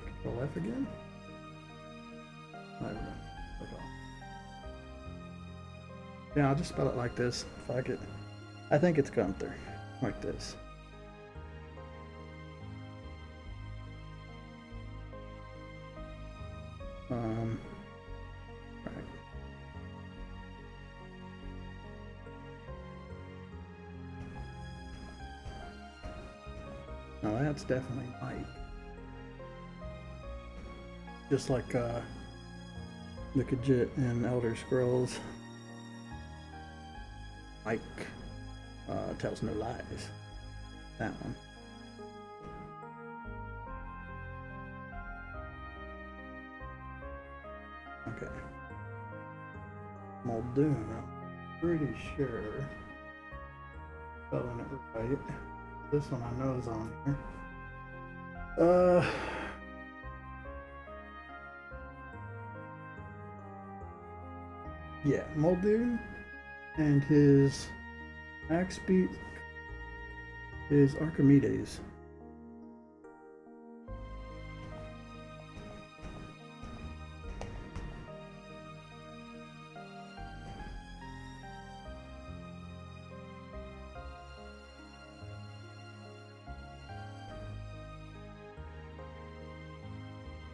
Speaker 1: Control F again? Okay. Yeah, I'll just spell it like this. Fuck it. I think it's Gunther. Like this. Right. Now that's definitely Mike. Just like the Khajiit in Elder Scrolls. Mike tells no lies. That one. Okay. Muldoon, I'm pretty sure. Spelling it right. This one I know is on here. Yeah, Muldoon, and his axe beat is Archimedes.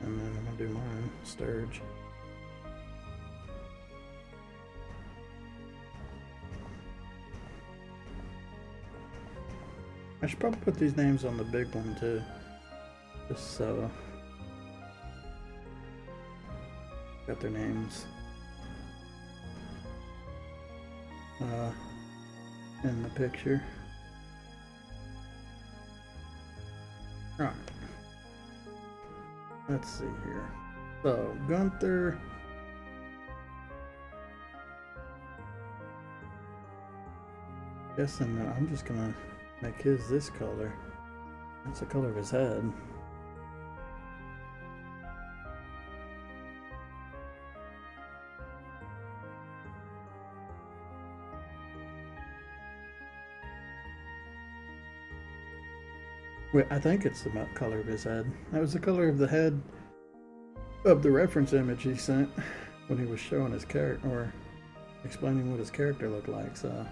Speaker 1: And then I'm gonna do mine, Sturge. I should probably put these names on the big one too, just so got their names in the picture. All right. Let's see here. So Gunther. Guessing that I'm just gonna make his this color. That's the color of his head. Wait, I think it's the color of his head. That was the color of the head of the reference image he sent when he was showing his character, or explaining what his character looked like, so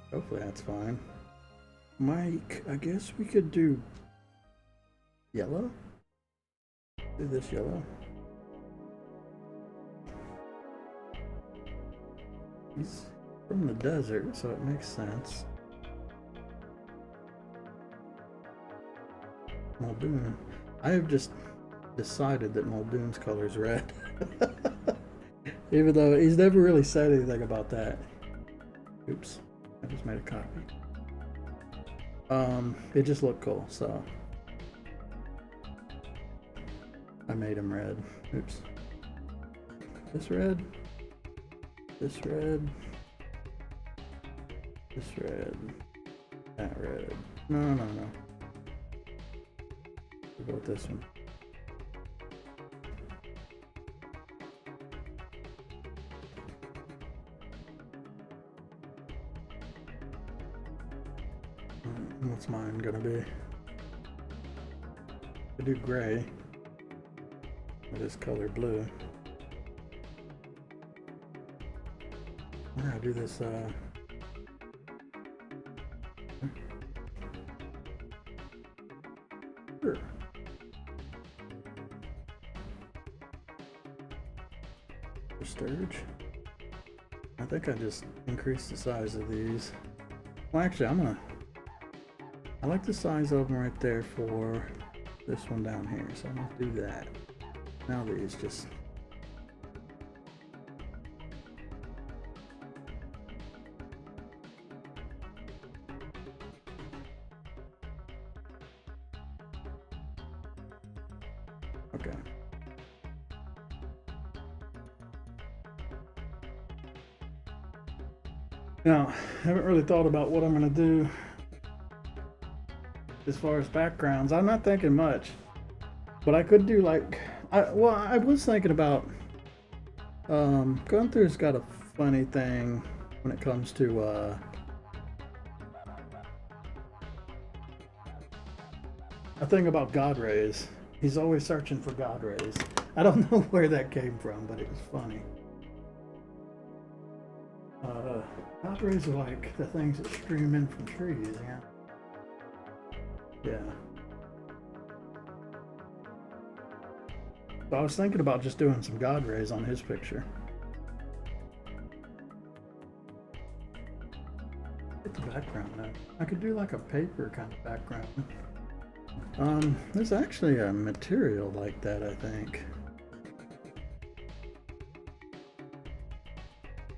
Speaker 1: hopefully that's fine. Mike, I guess we could do yellow? Do this yellow. He's from the desert, so it makes sense. Muldoon. I have just decided that Muldoon's color is red. Even though he's never really said anything about that. Oops, I just made a copy. It just looked cool, so I made him red. Oops. This red. This red. This red. That red. No. We'll go with this one. What's mine gonna be? I do gray with this color blue. I'm gonna do this sure. Sturge. I think I just increased the size of these. Well, actually, I like the size of them right there for this one down here, so I'm gonna do that. Now these just. Okay. Now, I haven't really thought about what I'm gonna do as far as backgrounds. I'm not thinking much, but I could do like, I was thinking about, Gunther's got a funny thing when it comes to, a thing about God rays. He's always searching for God rays. I don't know where that came from, but it was funny. God rays are like the things that stream in from trees, yeah. Yeah. So I was thinking about just doing some God rays on his picture. Get the background now. I could do like a paper kind of background. There's actually a material like that, I think.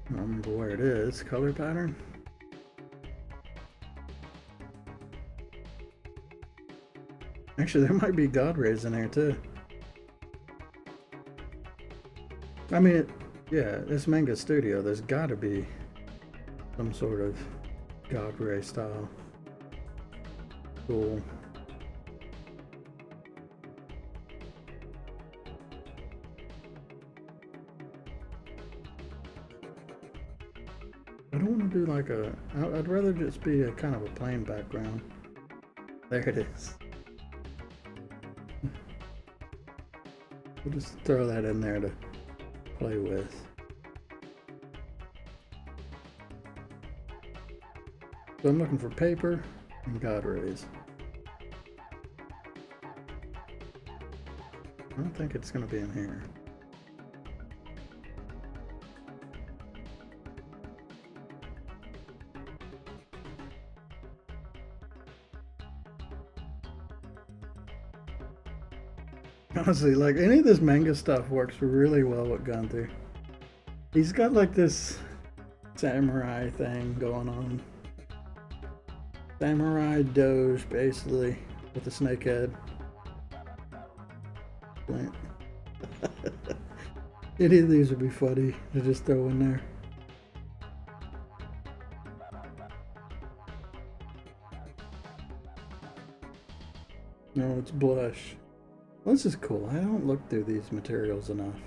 Speaker 1: I don't remember where it is. Color pattern. Actually, there might be God rays in there too. I mean, yeah, it's Manga Studio. There's got to be some sort of God Ray style tool. I don't want to do like I'd rather just be a kind of a plain background. There it is. We'll just throw that in there to play with. So I'm looking for paper and God rays. I don't think it's going to be in here. Honestly, like any of this manga stuff works really well with Gunther. He's got like this samurai thing going on. Samurai Doge, basically, with the snake head. Any of these would be funny to just throw in there. No, it's blush. Well, this is cool. I don't look through these materials enough.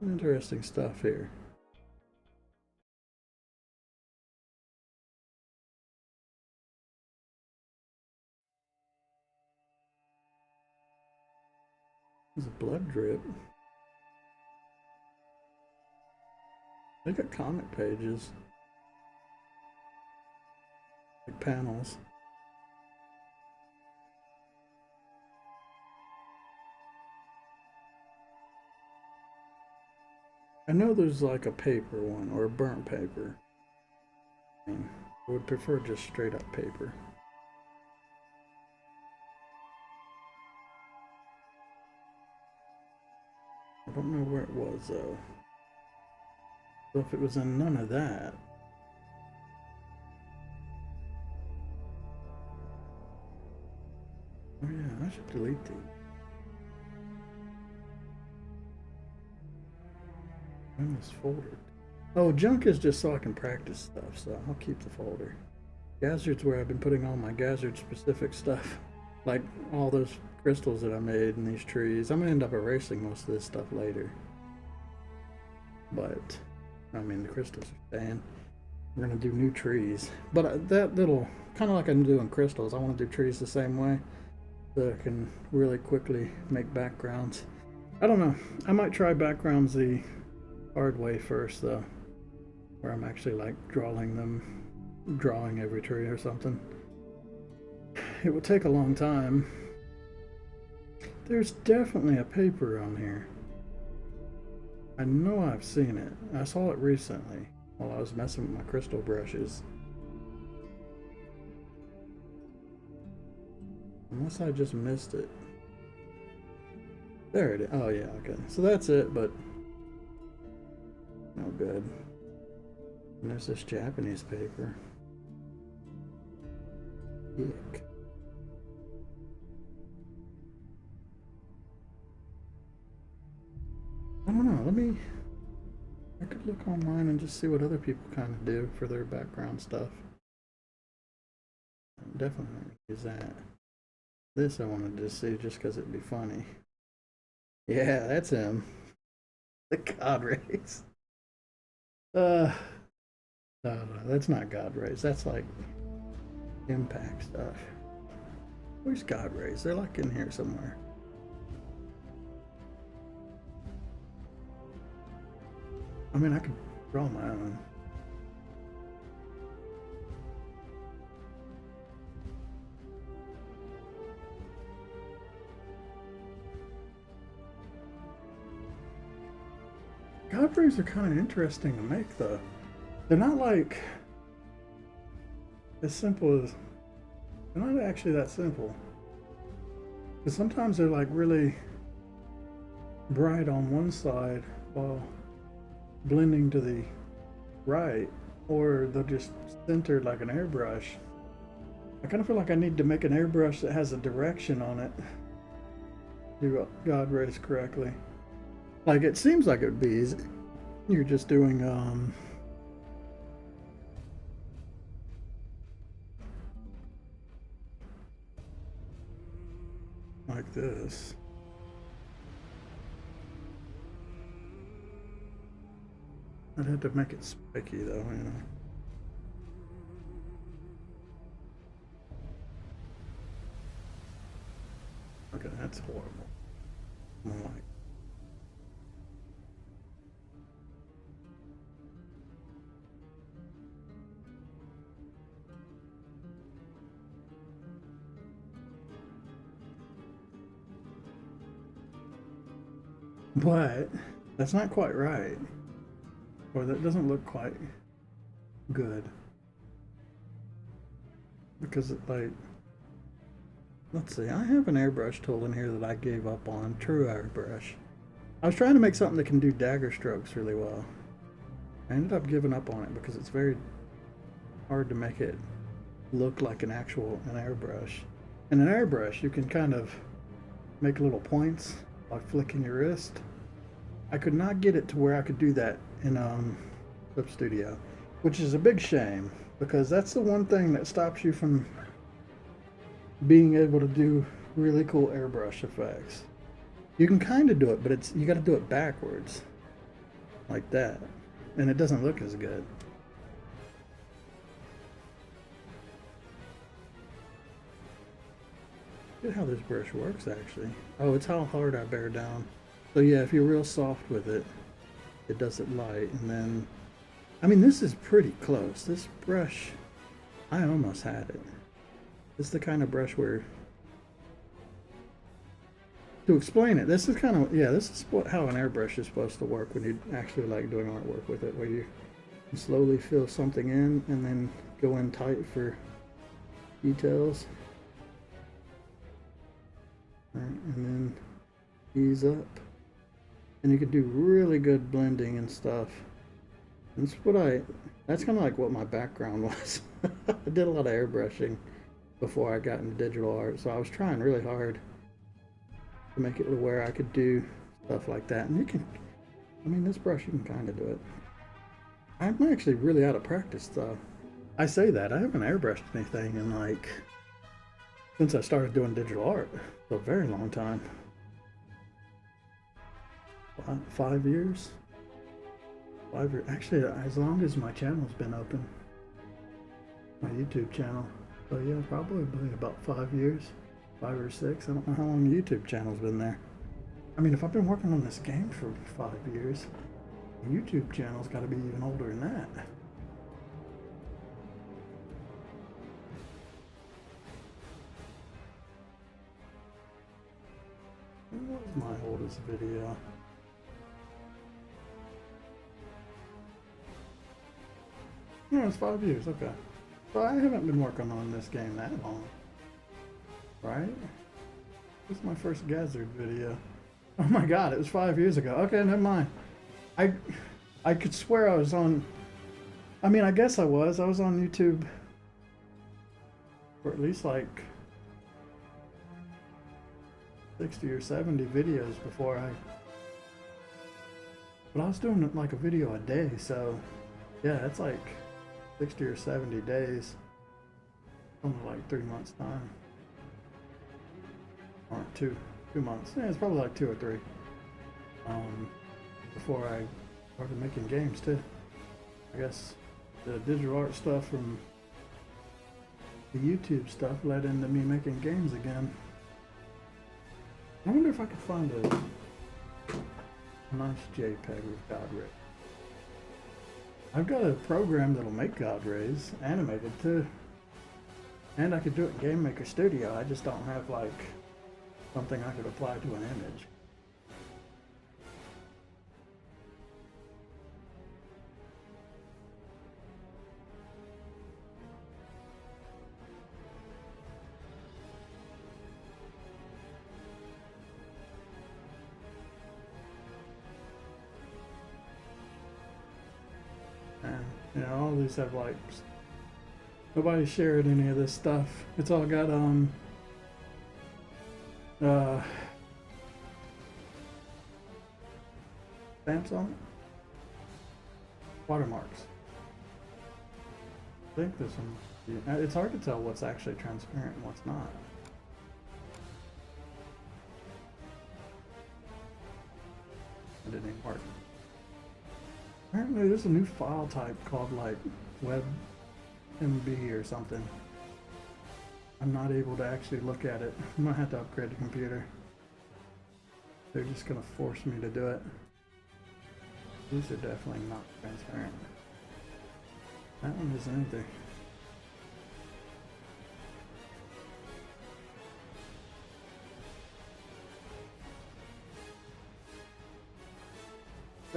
Speaker 1: Interesting stuff here. There's a blood drip. They got comic pages. Like panels. I know there's like a paper one or a burnt paper. I mean, I would prefer just straight up paper. I don't know where it was though. So if it was in none of that. Oh yeah, I should delete these. In this folder. Oh, junk is just so I can practice stuff, so I'll keep the folder. Gazzard's where I've been putting all my Gazzard specific stuff. Like all those crystals that I made in these trees. I'm gonna end up erasing most of this stuff later. But, I mean, the crystals are staying. We're gonna do new trees. But that little, kind of like I'm doing crystals, I want to do trees the same way. So I can really quickly make backgrounds. I don't know. I might try backgrounds the hard way first though, where I'm actually like drawing every tree or something. It would take a long time. There's definitely a paper on here. I know I've seen it. I saw it recently while I was messing with my crystal brushes. Unless I just missed it. There it is. Oh yeah, okay. So that's it, but no good. And there's this Japanese paper. Yuck. I don't know. I could look online and just see what other people kind of do for their background stuff. I'm definitely going to use that. This I wanted to see just because it'd be funny. Yeah, that's him. The God rays. No, that's not God rays. That's like impact stuff. Where's God rays? They're like in here somewhere. I mean, I could draw my own. God rays are kind of interesting to make, though. They're not like as simple as. They're not actually that simple. Because sometimes they're like really bright on one side while blending to the right, or they're just centered like an airbrush. I kind of feel like I need to make an airbrush that has a direction on it. Do God rays correctly. Like it seems like it would be easy. You're just doing like this. I'd have to make it spiky though, you know. Okay, that's horrible. I'm like, but that's not quite right. Or that doesn't look quite good. Because it like, let's see, I have an airbrush tool in here that I gave up on, True Airbrush. I was trying to make something that can do dagger strokes really well. I ended up giving up on it because it's very hard to make it look like an airbrush. In an airbrush, you can kind of make little points by flicking your wrist. I could not get it to where I could do that in Clip Studio, which is a big shame because that's the one thing that stops you from being able to do really cool airbrush effects. You can kind of do it, but you got to do it backwards, like that, and it doesn't look as good. Look at how this brush works, actually. Oh, it's how hard I bear down. So yeah, if you're real soft with it, it does it light, and then, I mean, this is pretty close. This brush, I almost had it. This is the kind of brush where, to explain it, this is kind of, yeah, this is how an airbrush is supposed to work when you actually like doing artwork with it, where you slowly fill something in and then go in tight for details. Right, and then ease up, and you can do really good blending and stuff. And that's kind of like what my background was. I did a lot of airbrushing before I got into digital art, so I was trying really hard to make it where I could do stuff like that. And you can, I mean, this brush, you can kind of do it. I'm actually really out of practice though. I say that, I haven't airbrushed anything in like, since I started doing digital art, for a very long time. 5 years? 5 years, actually as long as my channel's been open. My YouTube channel. So yeah, probably about 5 years. 5 or 6, I don't know how long the YouTube channel's been there. I mean, if I've been working on this game for 5 years, the YouTube channel's gotta be even older than that. What was my oldest video? No, it's 5 years, okay. So I haven't been working on this game that long. Right? This is my first Gazzard video. Oh my god, it was 5 years ago. Okay, never mind. I could swear I was on, I mean, I guess I was on YouTube for at least like 60 or 70 videos before but I was doing like a video a day, so yeah, it's like 60 or 70 days, something like 3 months time, or 2 months. Yeah, it's probably like 2 or 3 before I started making games too. I guess the digital art stuff from the YouTube stuff led into me making games again. I wonder if I could find a nice JPEG with God Ray. I've got a program that'll make God Rays animated too. And I could do it in Game Maker Studio. I just don't have like something I could apply to an image. And, you know, all these have like, nobody shared any of this stuff. It's all got stamps on it? Watermarks. I think this one. Yeah, it's hard to tell what's actually transparent and what's not. It didn't even work. Apparently, there's a new file type called like WebMB or something. I'm not able to actually look at it. I'm gonna have to upgrade the computer. They're just gonna force me to do it. These are definitely not transparent. That one isn't either.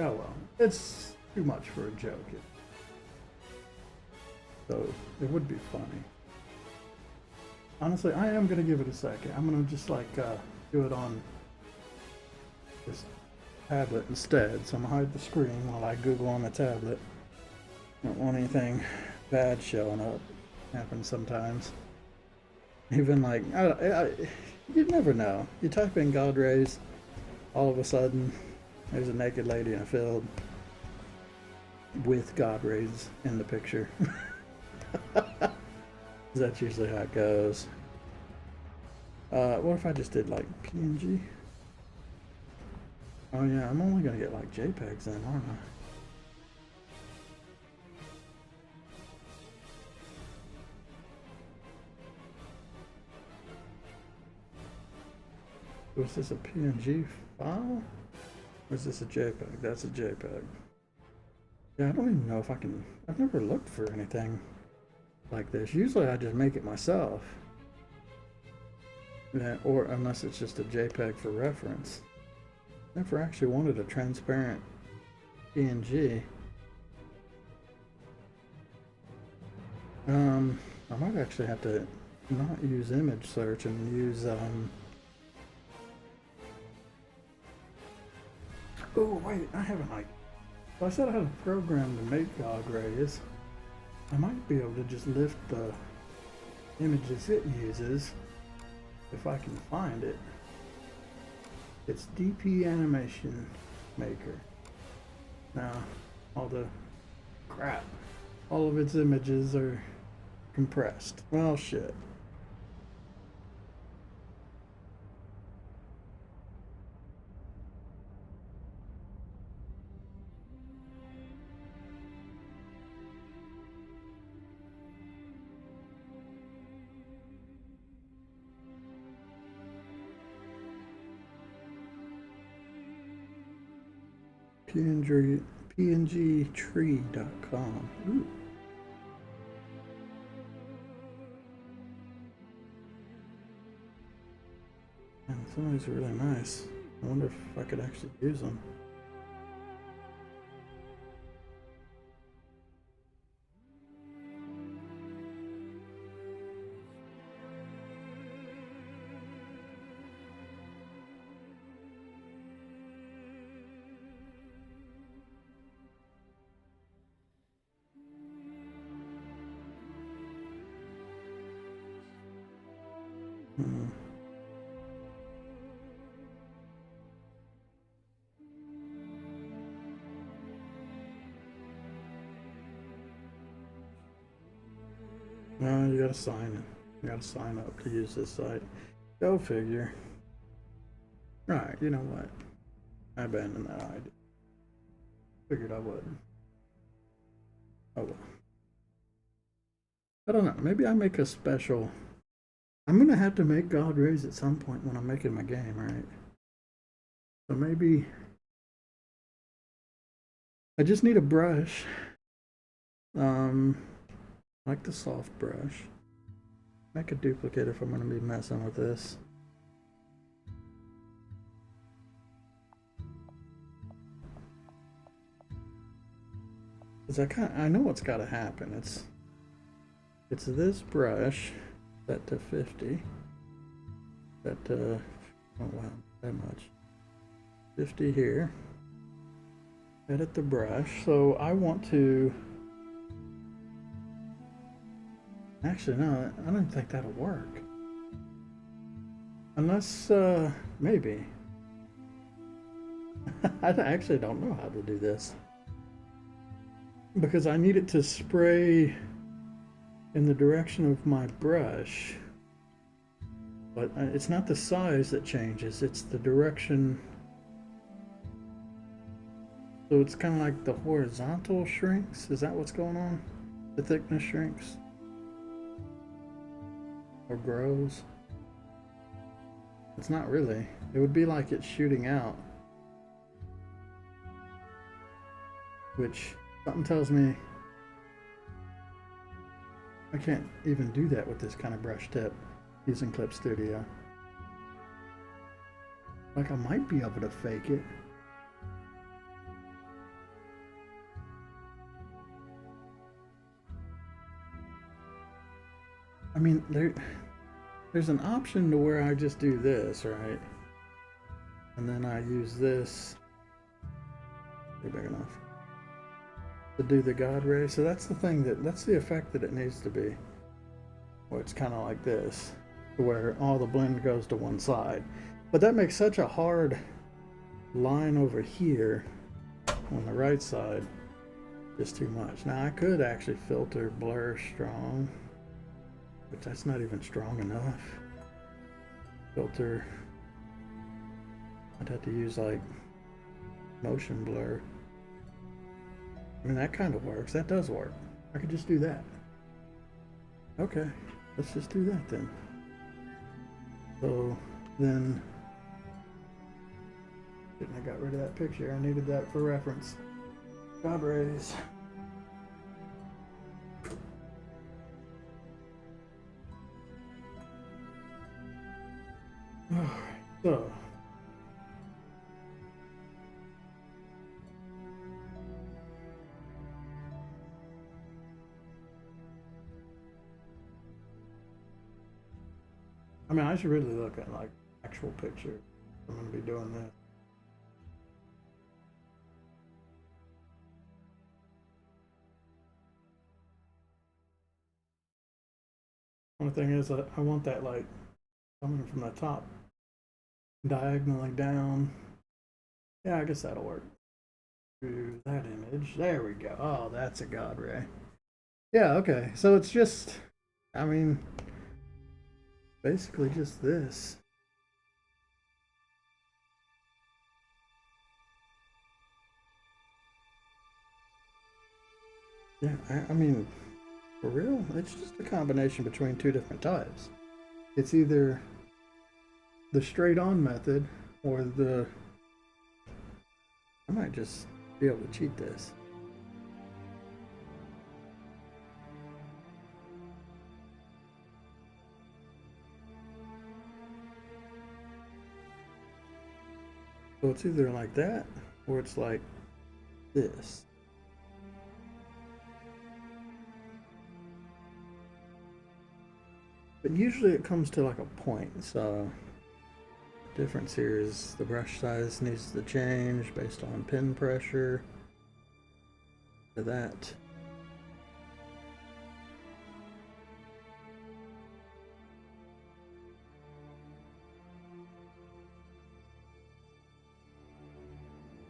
Speaker 1: Oh well, it's too much for a joke. So it would be funny. Honestly, I am gonna give it a second. I'm gonna just like do it on this tablet instead. So I'm gonna hide the screen while I Google on the tablet. Don't want anything bad showing up. Happens sometimes. Even like you never know. You type in God rays, all of a sudden there's a naked lady in a field with God rays in the picture. That's usually how it goes. What if I just did like PNG? Oh yeah, I'm only gonna get like JPEGs then, aren't I? Was this a PNG file? Or is this a JPEG? That's a JPEG. Yeah, I don't even know if I can. I've never looked for anything like this. Usually I just make it myself. Yeah, or unless it's just a JPEG for reference. Never actually wanted a transparent PNG. I might actually have to not use image search and use oh wait, I haven't like. So I said I had a program to make God rays. I might be able to just lift the images it uses if I can find it. It's DP Animation Maker. Now, all the crap, all of its images are compressed. Well, shit. PNGtree.com. Ooh. And some of these are really nice. I wonder if I could actually use them. Hmm. No, you gotta sign it. You gotta sign up to use this site. Go figure. Alright, you know what? I abandoned that idea. Figured I would. Oh well. I don't know. Maybe I make a special. I'm gonna have to make God rays at some point when I'm making my game, right? So maybe I just need a brush. Like the soft brush. Make a duplicate if I'm gonna be messing with this. Cause I know what's gotta happen. It's this brush set to 50. Set to, oh wow, that much. 50 here. Edit the brush. So I want to. Actually, no, I don't think that'll work. Unless, maybe. I actually don't know how to do this because I need it to spray in the direction of my brush, but it's not the size that changes, it's the direction. So it's kind of like the horizontal shrinks. Is that what's going on? The thickness shrinks or grows? It's not really. It would be like it's shooting out, which something tells me I can't even do that with this kind of brush tip using Clip Studio. Like I might be able to fake it. I mean, there's an option to where I just do this, right? And then I use this, be big enough, to do the God ray. So that's the thing, that's the effect that it needs to be. Where it's kind of like this, where all the blend goes to one side. But that makes such a hard line over here on the right side, just too much. Now I could actually filter blur strong, but that's not even strong enough. Filter, I'd have to use like motion blur. I mean, that kind of works. That does work. I could just do that. Okay, let's just do that then. So then, I got rid of that picture. I needed that for reference. God rays. Alright, so I mean, I should really look at like actual picture. I'm gonna be doing this. Only thing is, I want that like coming from the top, diagonally down. Yeah, I guess that'll work. Do that image. There we go. Oh, that's a God ray. Yeah, okay. So it's just, I mean, basically just this. Yeah, I mean, for real, it's just a combination between two different types. It's either the straight on method or the, I might just be able to cheat this. So it's either like that or it's like this. But usually it comes to like a point, so the difference here is the brush size needs to change based on pin pressure to that.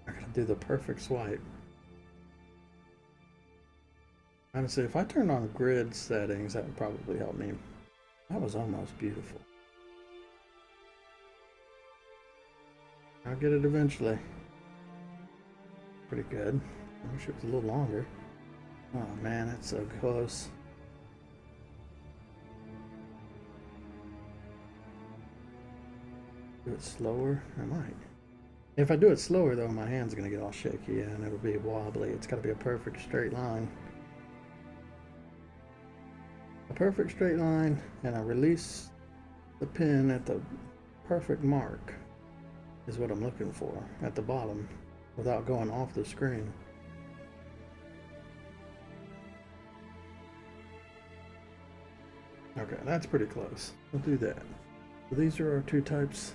Speaker 1: I gotta do the perfect swipe. Honestly, if I turned on grid settings, that would probably help me. That was almost beautiful. I'll get it eventually. Pretty good. I wish it was a little longer. Oh man, it's so close. Do it slower? I might. If I do it slower though, my hand's gonna get all shaky and it'll be wobbly. It's gotta be a perfect straight line. A perfect straight line, and I release the pin at the perfect mark is what I'm looking for at the bottom without going off the screen. Okay, that's pretty close. We'll do that. So these are our two types.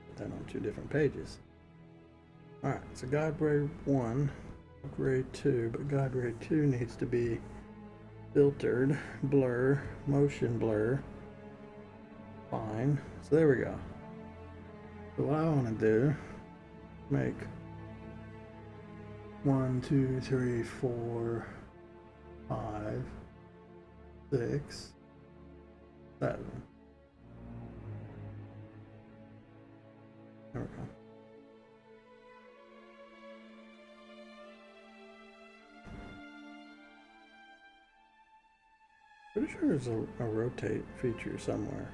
Speaker 1: Put that on two different pages. All right, so guide ray 1, guide ray 2, but guide ray 2 needs to be filtered, blur, motion blur. Fine. So there we go. So what I want to do, make 1, 2, 3, 4, 5, 6, 7. There we go. Pretty sure there's a rotate feature somewhere.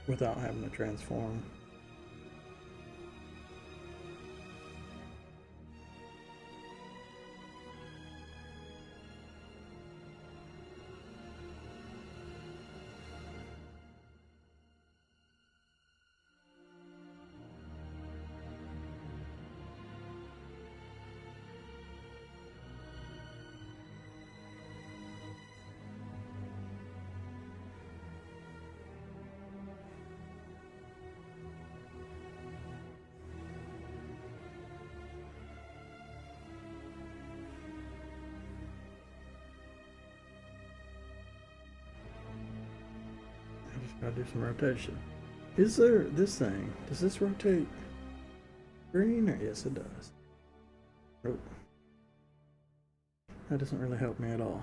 Speaker 1: Without having to transform. I just gotta do some rotation. Is there this thing? Does this rotate green? Or yes, it does. Oh. That doesn't really help me at all.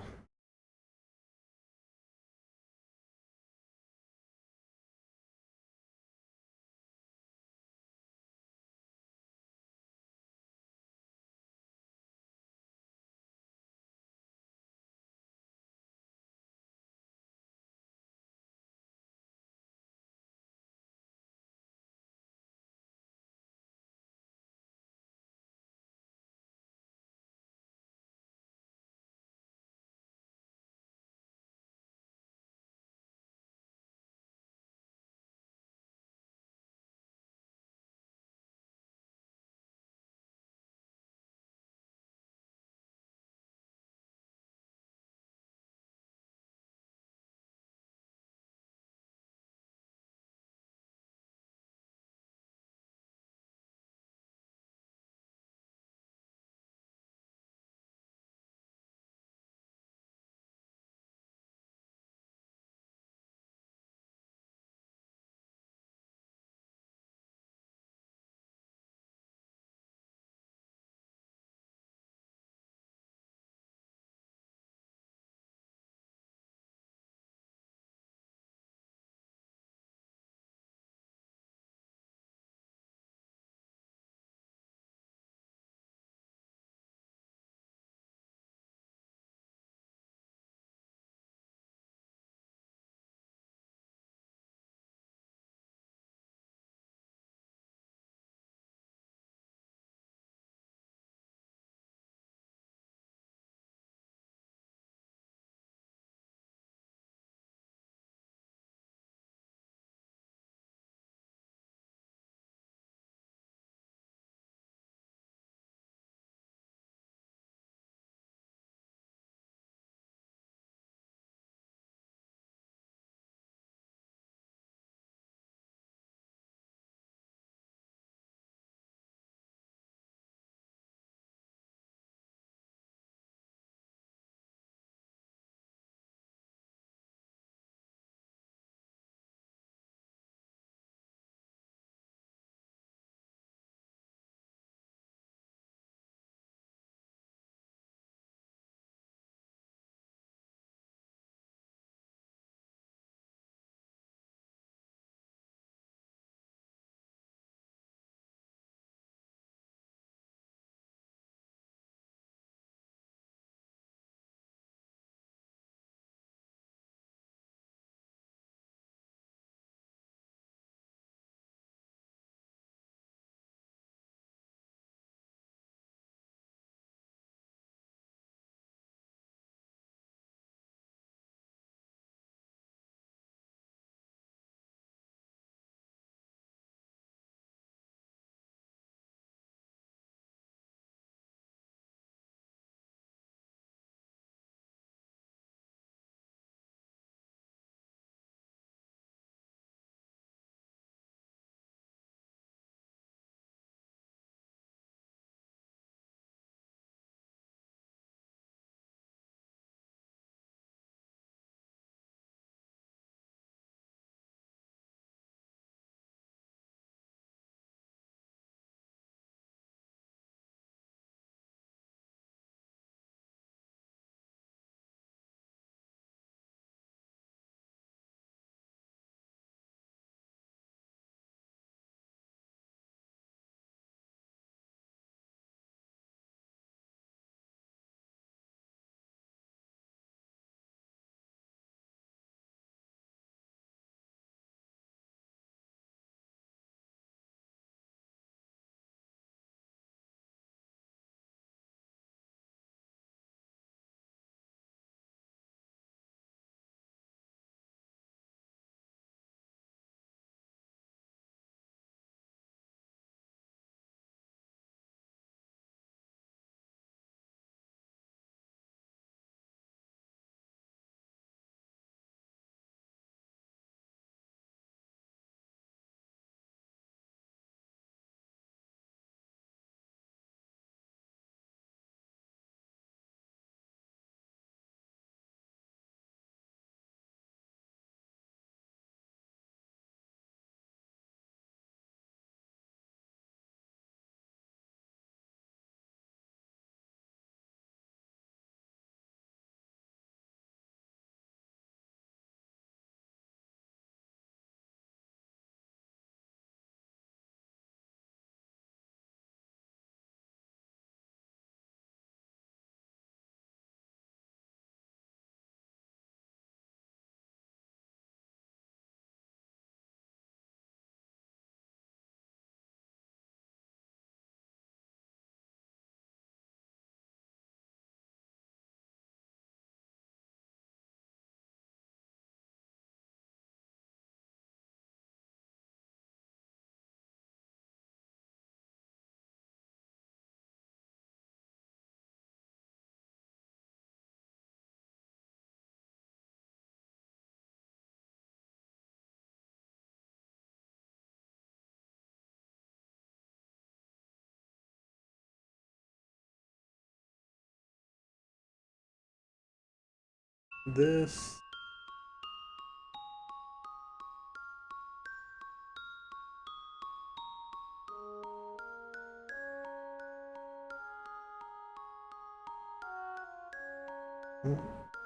Speaker 1: this.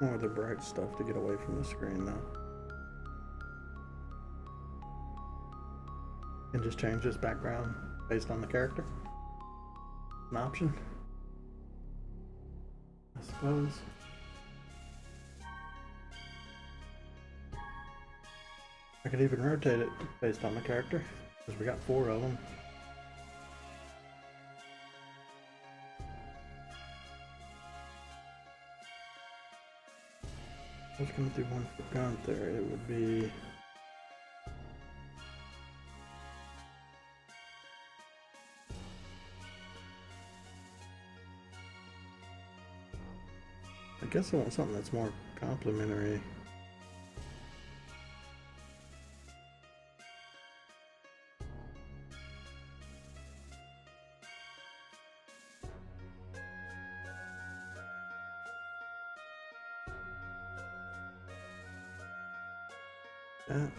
Speaker 1: More of the bright stuff to get away from the screen though. And just change this background based on the character. An option, I suppose. I could even rotate it based on the character, because we got 4 of them. I was going to do one for Gunther. It would be I guess I want something that's more complimentary. That.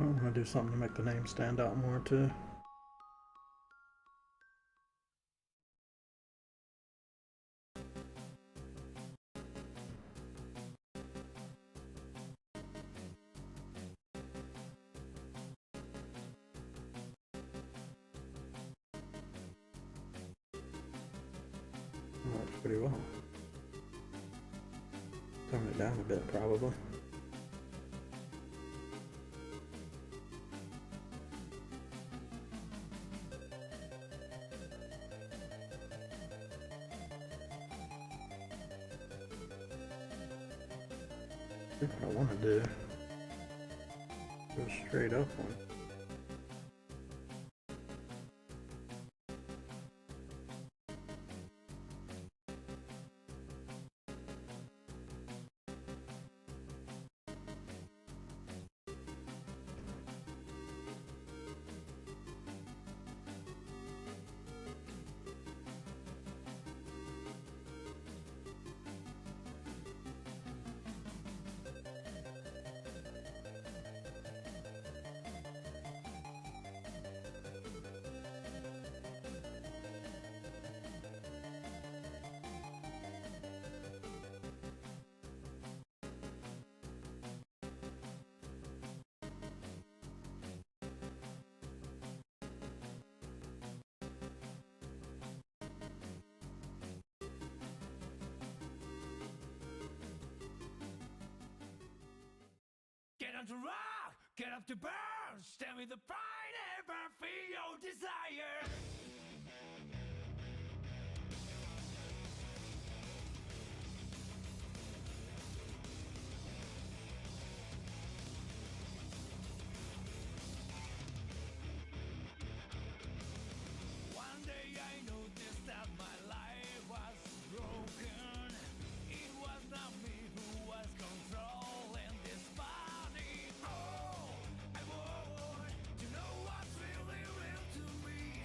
Speaker 1: I'm going to do something to make the name stand out more too. Works pretty well. Turn it down a bit probably. I think what I want to do, go straight up one.
Speaker 2: Get up to rock, get up to burn, stand with the pride and burn, feel your desire. One day I noticed that my life was broken. It was not me who was controlling this body. Oh, I want to know what's really real to me.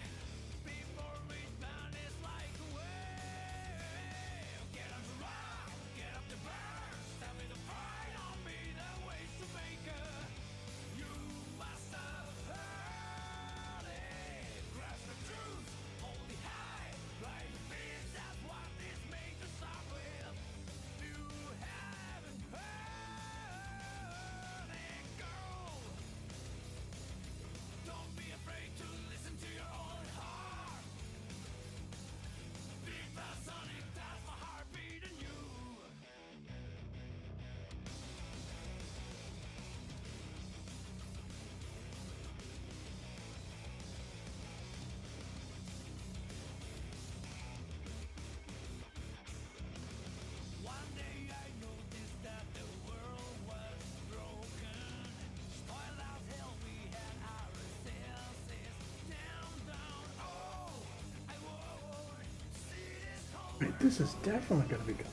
Speaker 1: Wait, this is definitely gonna be good.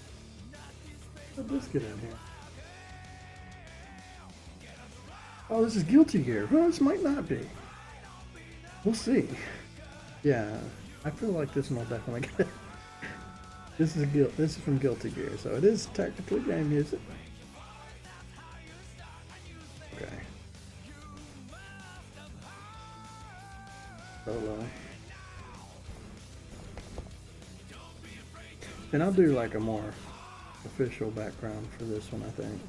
Speaker 1: How'd this get in here? Oh, this is Guilty Gear. Well, this might not be. We'll see. Yeah, I feel like this one will definitely get it. This is from Guilty Gear, so it is technically game music. Okay. Solo. And I'll do like a more official background for this one, I think.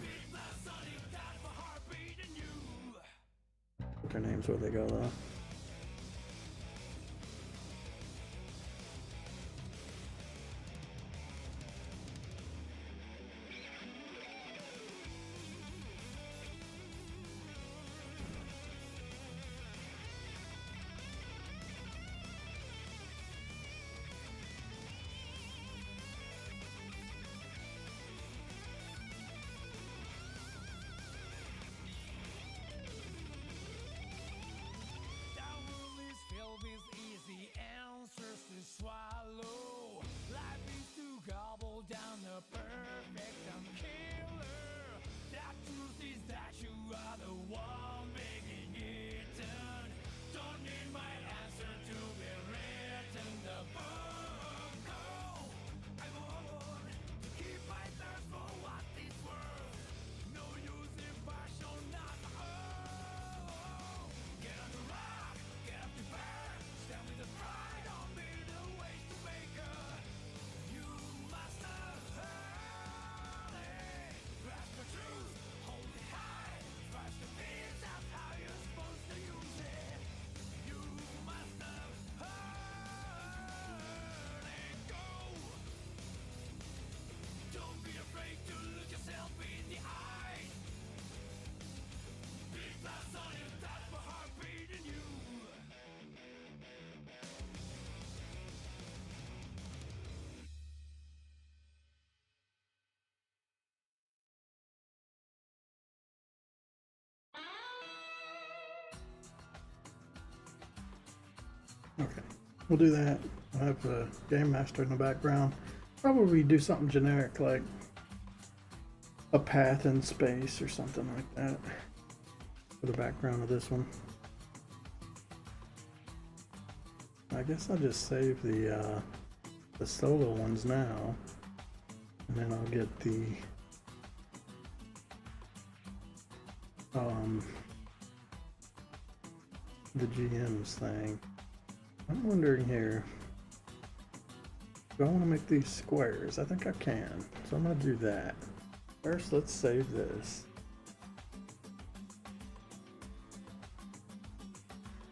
Speaker 1: Put their names where they go though.
Speaker 2: That world is filled with easy answers to swallow. Life is to gobble down the perfect killer. That truth is that you are the one being eaten. Don't need my answer to be written the book. Oh, I want to keep my thirst for what it's worth. No use if I shall not. Oh, get on the rock, get up to burn. Stand with the pride on me, the ways to make her. You must have heard it. Grasp the truth, hold it high. Thrust the pins out how you're supposed to use it. You must have heard it. Go. Don't be afraid to look yourself in the eye. Big blast on you, that's my heart beating you.
Speaker 1: Okay, we'll do that. I'll have the Game Master in the background. Probably do something generic like a path in space or something like that for the background of this one. I guess I'll just save the solo ones now, and then I'll get the GMs thing. I'm wondering here, do I want to make these squares? I think I can, so I'm going to do that. First, let's save this.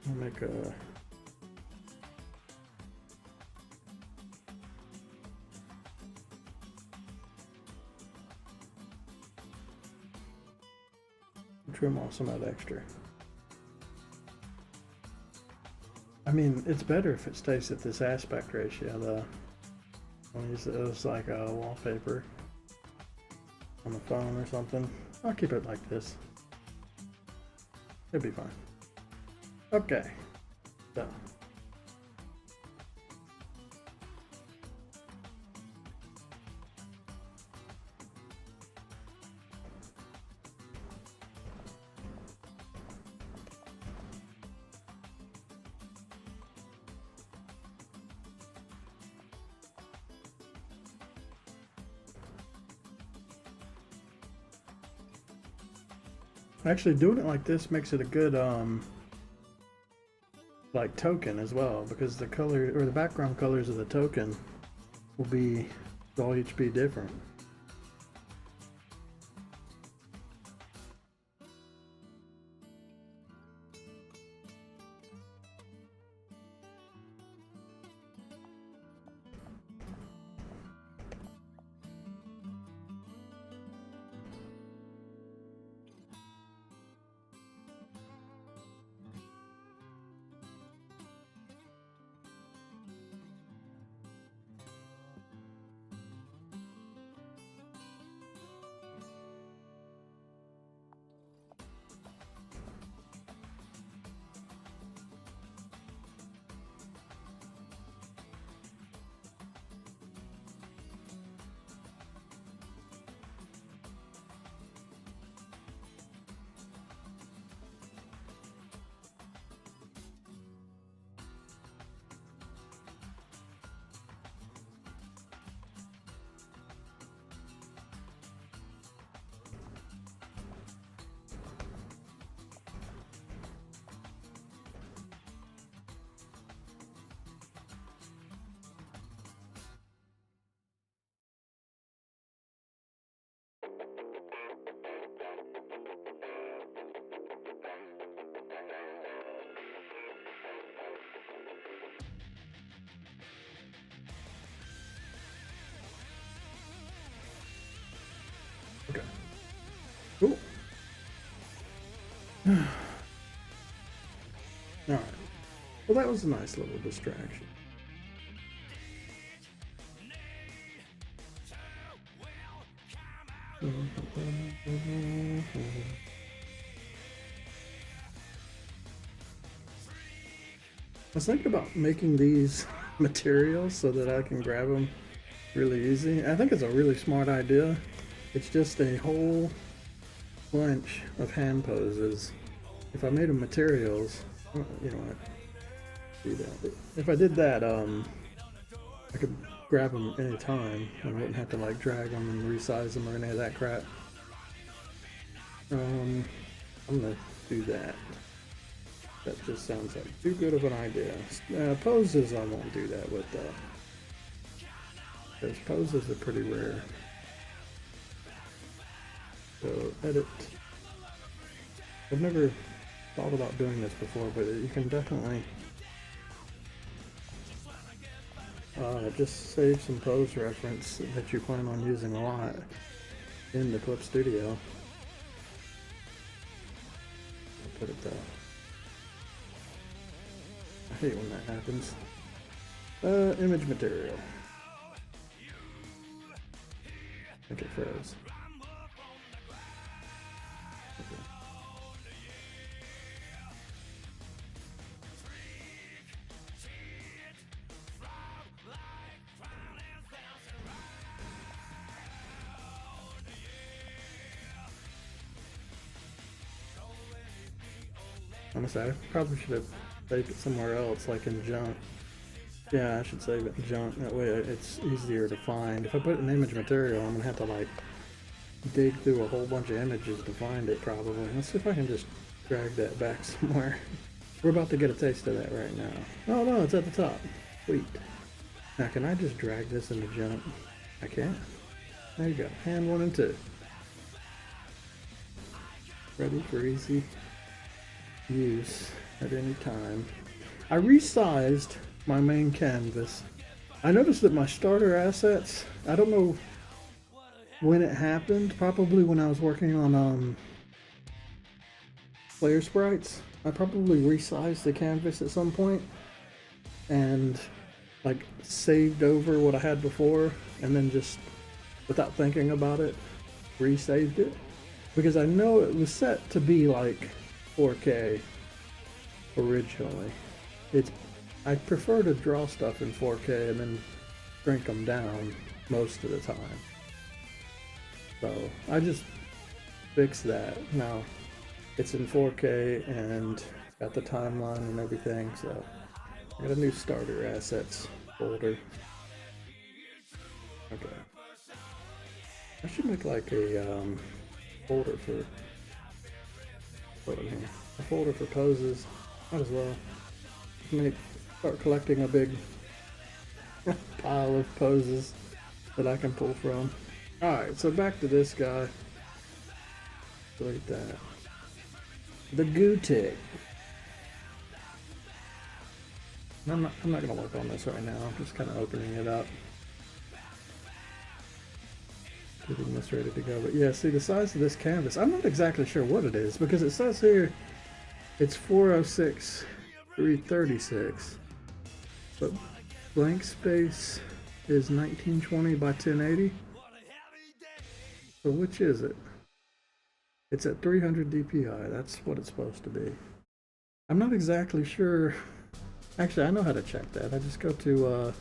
Speaker 1: I'll make a trim off some of that extra. I mean, it's better if it stays at this aspect ratio though. I'll use it as like a wallpaper on the phone or something. I'll keep it like this. It'll be fine. Okay, so. Actually, doing it like this makes it a good like token as well, because the color or the background colors of the token will be, they'll each be different. All right. Well, that was a nice little distraction. I was thinking about making these materials so that I can grab them really easy. I think it's a really smart idea. It's just a whole bunch of hand poses. If I made them materials, you know what? Do that. If I did that, I could grab them anytime. I wouldn't have to like drag them and resize them or any of that crap. I'm gonna do that. That just sounds like too good of an idea. Poses, I won't do that with those poses are pretty rare. So edit. I've never thought about doing this before, but you can definitely just save some pose reference that you plan on using a lot in the Clip Studio. I'll put it there. I hate when that happens. Image material. I think it froze. Okay. Honestly, I probably should have saved it somewhere else, like in junk. Yeah, I should save it in junk. That way it's easier to find. If I put it in image material, I'm gonna have to like dig through a whole bunch of images to find it probably. Let's see if I can just drag that back somewhere. We're about to get a taste of that right now. Oh no, it's at the top. Sweet. Now can I just drag this into junk? I can. There you go. Hand 1 and 2. Ready for easy use at any time. I resized my main canvas. I noticed that my starter assets, I don't know when it happened, probably when I was working on player sprites. I probably resized the canvas at some point and like saved over what I had before and then just without thinking about it resaved it because I know it was set to be like 4K originally. I prefer to draw stuff in 4K and then shrink them down most of the time. So I just fixed that. Now it's in 4K and it's got the timeline and everything. So I got a new starter assets folder. Okay. I should make like a folder for a folder for poses. Might as well start collecting a big pile of poses that I can pull from. Alright, so back to this guy. Delete that. The goo tick. I'm not gonna work on this right now. I'm just kind of opening it up. Getting this ready to go. But yeah, see the size of this canvas. I'm not exactly sure what it is because it says here it's 406 336. But blank space is 1920 by 1080. So which is it? It's at 300 DPI. That's what it's supposed to be. I'm not exactly sure. Actually, I know how to check that. I just go to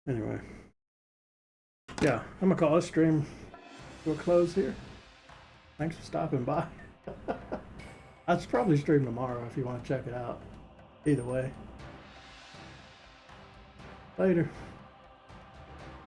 Speaker 1: Anyway. Yeah, I'm gonna call this stream to a close here. Thanks for stopping by. I'll probably stream tomorrow if you want to check it out. Either way. Later.